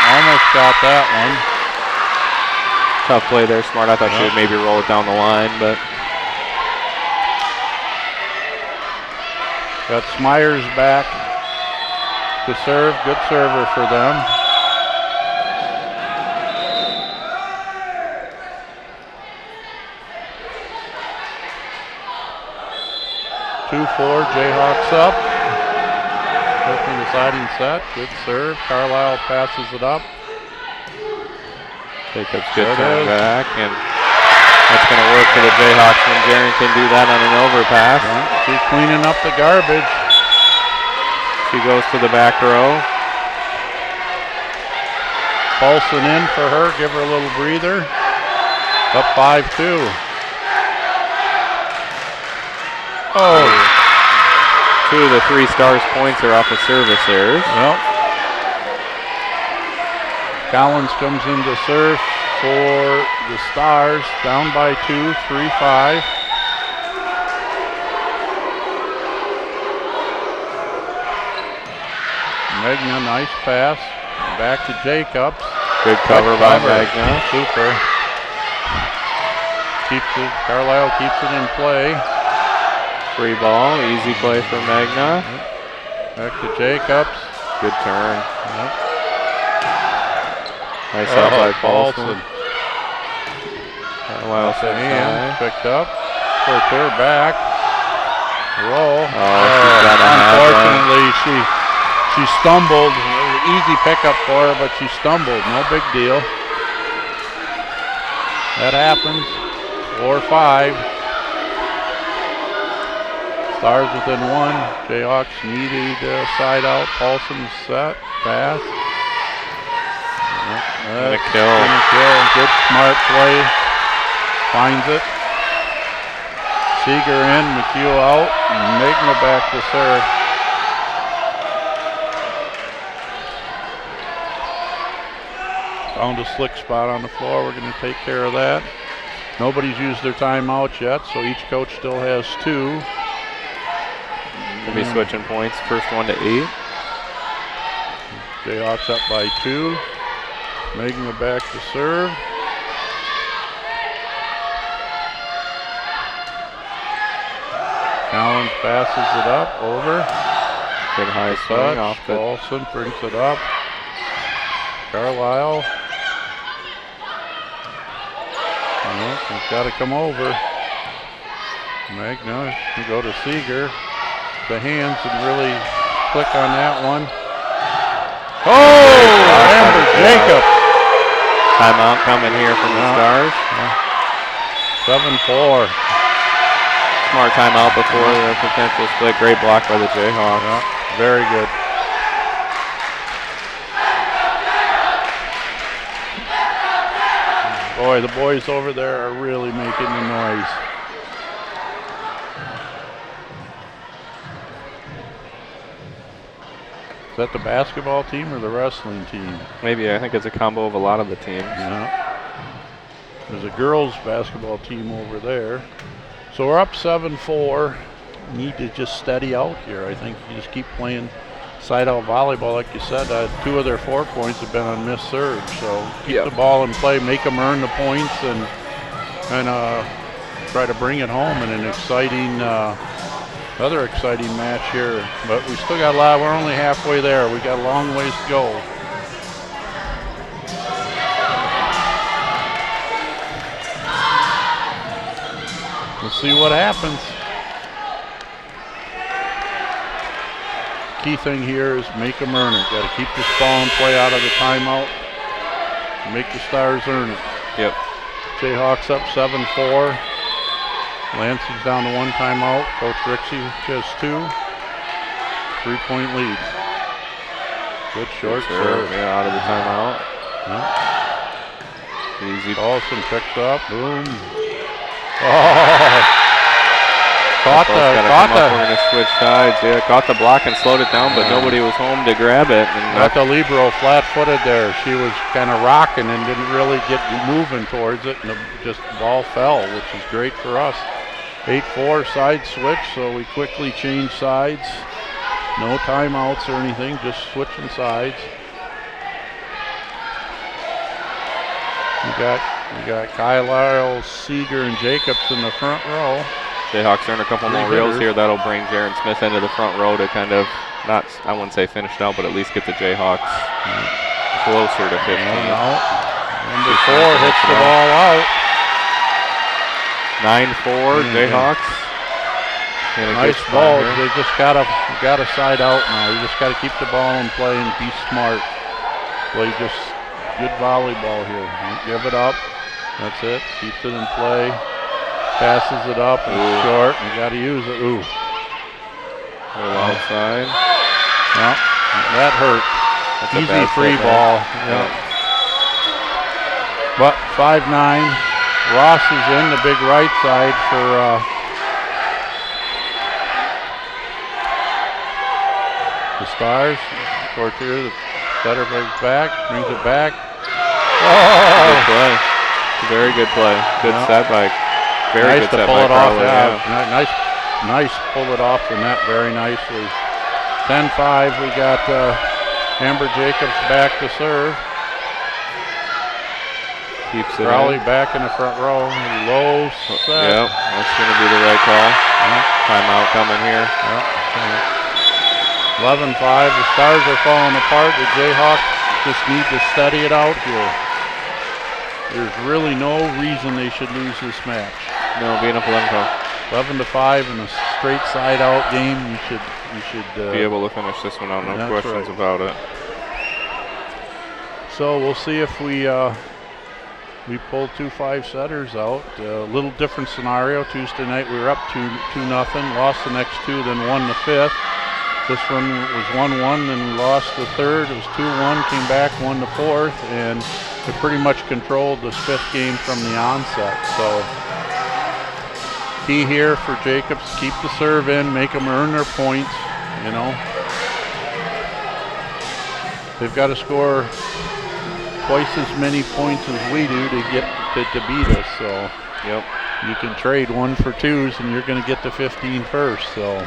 Almost got that one. Tough play there, Smart. I thought she would maybe roll it down the line, but got Smyers back to serve. Good server for them. Two-4, Jayhawks up. 5th and deciding set. Good serve. Carlisle passes it up. Jacobs good turn back, and that's going to work for the Jayhawks when Jaren can do that on an overpass. Yeah, she's cleaning up the garbage. She goes to the back row. Paulson in for her. Give her a little breather. Up 5-2. Oh. 2 of the 3 Stars points are off of service errors. Well, Collins comes in to serve for the Stars, down by 2, 3-5. Magna, nice pass. Back to Jacobs. Good cover by Magna. Super. Carlisle keeps it in play. Free ball, easy play for Magna. Back to Jacobs. Good turn. Yep. Nice out by Paulson. Carlisle the hand picked up. First her back. Roll. Unfortunately, she stumbled. Easy pickup for her, but she stumbled. No big deal. That happens. 4-5. Stars within 1. Jayhawks needed side out. Paulson set. Pass. And a kill. Good smart play. Finds it. Seeger in. McHugh out. Magna back to serve. Found a slick spot on the floor. We're going to take care of that. Nobody's used their timeout yet, so each coach still has 2. We'll be switching points. First one to 8. Jayhawks up by 2. Magna back to serve. Collins passes it up, over. Good high swing off the. Paulson brings it up. Carlisle. It's got to come over. Magna can go to Seeger. The hands and really click on that one. Oh, Amber Jacobs. Timeout coming here from the Stars. 7-4. Smart timeout before the potential split. Great block by the Jayhawks. Yeah, very good. Boy, the boys over there are really making the noise. Is that the basketball team or the wrestling team? Maybe, I think it's a combo of a lot of the teams. Yeah. There's a girls basketball team over there. So we're up 7-4. Need to just steady out here. I think you just keep playing side-out volleyball, like you said. 2 of their 4 points have been on missed serve. So keep the ball in play, make them earn the points, and try to bring it home in an exciting, another exciting match here. But we still got a lot. We're only halfway there. We got a long ways to go. We'll see what happens. Key thing here is make them earn it. Got to keep this ball in play out of the timeout. Make the Stars earn it. Yep. Jayhawks up 7-4. Lansing's down to 1 timeout. Coach Rixey has 2. 3-point lead. Good short serve. Yeah, out of the timeout. Yeah. Easy. Paulson picks up. Boom. Oh. Caught we're going to switch sides. Yeah, caught the block and slowed it down, but nobody was home to grab it. And got the libero flat-footed there. She was kind of rocking and didn't really get moving towards it, and the ball fell, which is great for us. 8-4 side switch, so we quickly change sides. No timeouts or anything, just switching sides. We got Kyle, Seeger, and Jacobs in the front row. Jayhawks earn a couple more reels here. That'll bring Jaron Smith into the front row to kind of, not, I wouldn't say finished out, but at least get the Jayhawks closer to 15. Number 4 hits the ball out. 9-4, Jayhawks. Nice ball. They just got a side out now. You just got to keep the ball in play and be smart. Play just good volleyball here. Don't give it up. That's it. Keeps it in play. Passes it up. It's short. You got to use it. Ooh. A little outside. Yeah, that hurt. That's easy free ball. Yeah. But 5-9. Ross is in the big right side for the Stars. Courtier, the setter brings back, brings it back. Oh! Good play. Very good play. Good set by. Very nice good to set pull by it off. Crowley, Nice pull it off the net very nicely. 10-5. We got Amber Jacobs back to serve. Keeps it Crowley in. back in the front row. Low set. Yep, that's going to be the right call. Timeout coming here. 11-5. The Stars are falling apart. The Jayhawks just need to steady it out here. There's really no reason they should lose this match. No, being up 11-5 in a straight side out game. You should be able to finish this one out. No questions about it. So we'll see if we pull 2 5-setters out. A little different scenario. Tuesday night we were up 2-0, lost the next 2, then won the 5th. This one was 1-1, then we lost the 3rd. It was 2-1, came back, won the 4th, and they pretty much controlled this 5th game from the onset. So key here for Jacobs, keep the serve in, make them earn their points, you know. They've got to score twice as many points as we do to get to beat us. So you can trade 1 for 2s and you're going to get to 15 first. So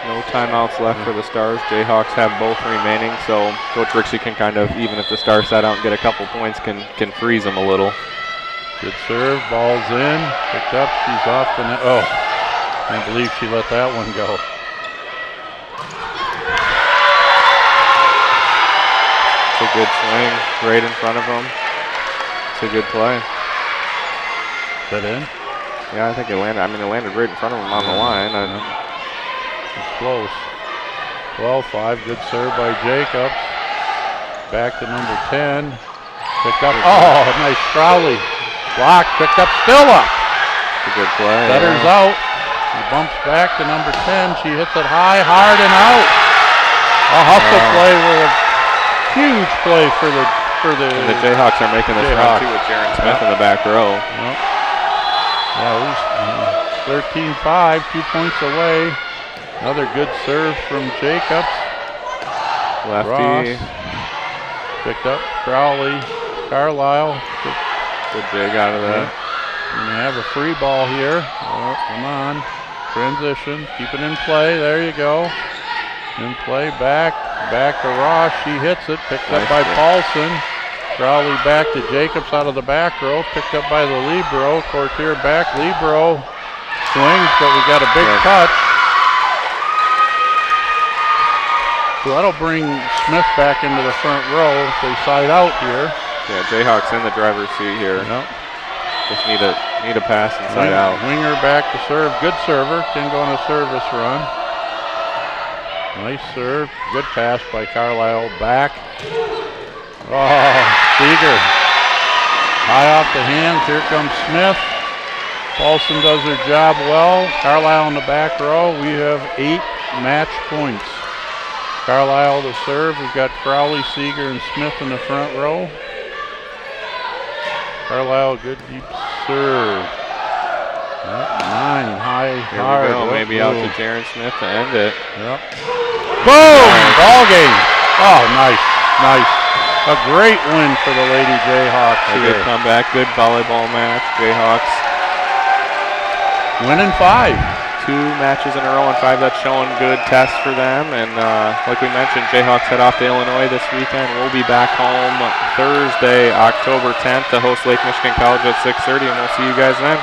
no timeouts left for the Stars. Jayhawks have both remaining, so Coach Rixey can kind of, even if the Stars sat out and get a couple points, can freeze them a little. Good serve, ball's in, picked up, she's off the net. Oh, can't believe she let that one go. It's a good swing right in front of them. It's a good play. Is that in? Yeah, I think it landed. I mean, it landed right in front of him on the line. It's close. 12-5. Good serve by Jacobs. Back to number 10. Picked up. Oh, nice Crowley. Block. Picked up. Still up. It's a good play. Setter's out. He bumps back to number 10. She hits it high, hard, and out. A hustle play with a huge play for the. And the Jayhawks are making this run too with Jaron Smith in the back row. Yep. Yeah, 13-5, 2 points away. Another good serve from Jacobs. Lefty. Ross. Picked up Crowley. Carlisle. Good dig out of that. We're going to have a free ball here. Oh, come on. Transition. Keep it in play. There you go. In play. Back to Ross. She hits it. Picked up by Paulson. Crowley back to Jacobs out of the back row. Picked up by the Libero. Courtier back. Libero swings, but we got a big touch. So that'll bring Smith back into the front row if they side out here. Yeah, Jayhawks in the driver's seat here. Yep. Just need a pass inside out. Winger back to serve. Good server. Can go on a service run. Nice serve. Good pass by Carlisle. Back. Oh, Seeger. High off the hands. Here comes Smith. Paulson does her job well. Carlisle in the back row. We have 8 match points. Carlisle to serve. We've got Crowley, Seeger, and Smith in the front row. Carlisle, good deep serve. 9, high, Here hard. we go. Maybe out to Jaron Smith to end it. Yep. Boom! Ball game. Oh, nice. A great win for the Lady Jayhawks A good comeback. Good volleyball match. Jayhawks winning 5. 2 matches in a row and 5. That's showing good test for them. And like we mentioned, Jayhawks head off to Illinois this weekend. We'll be back home Thursday, October 10th to host Lake Michigan College at 6:30, and we'll see you guys then.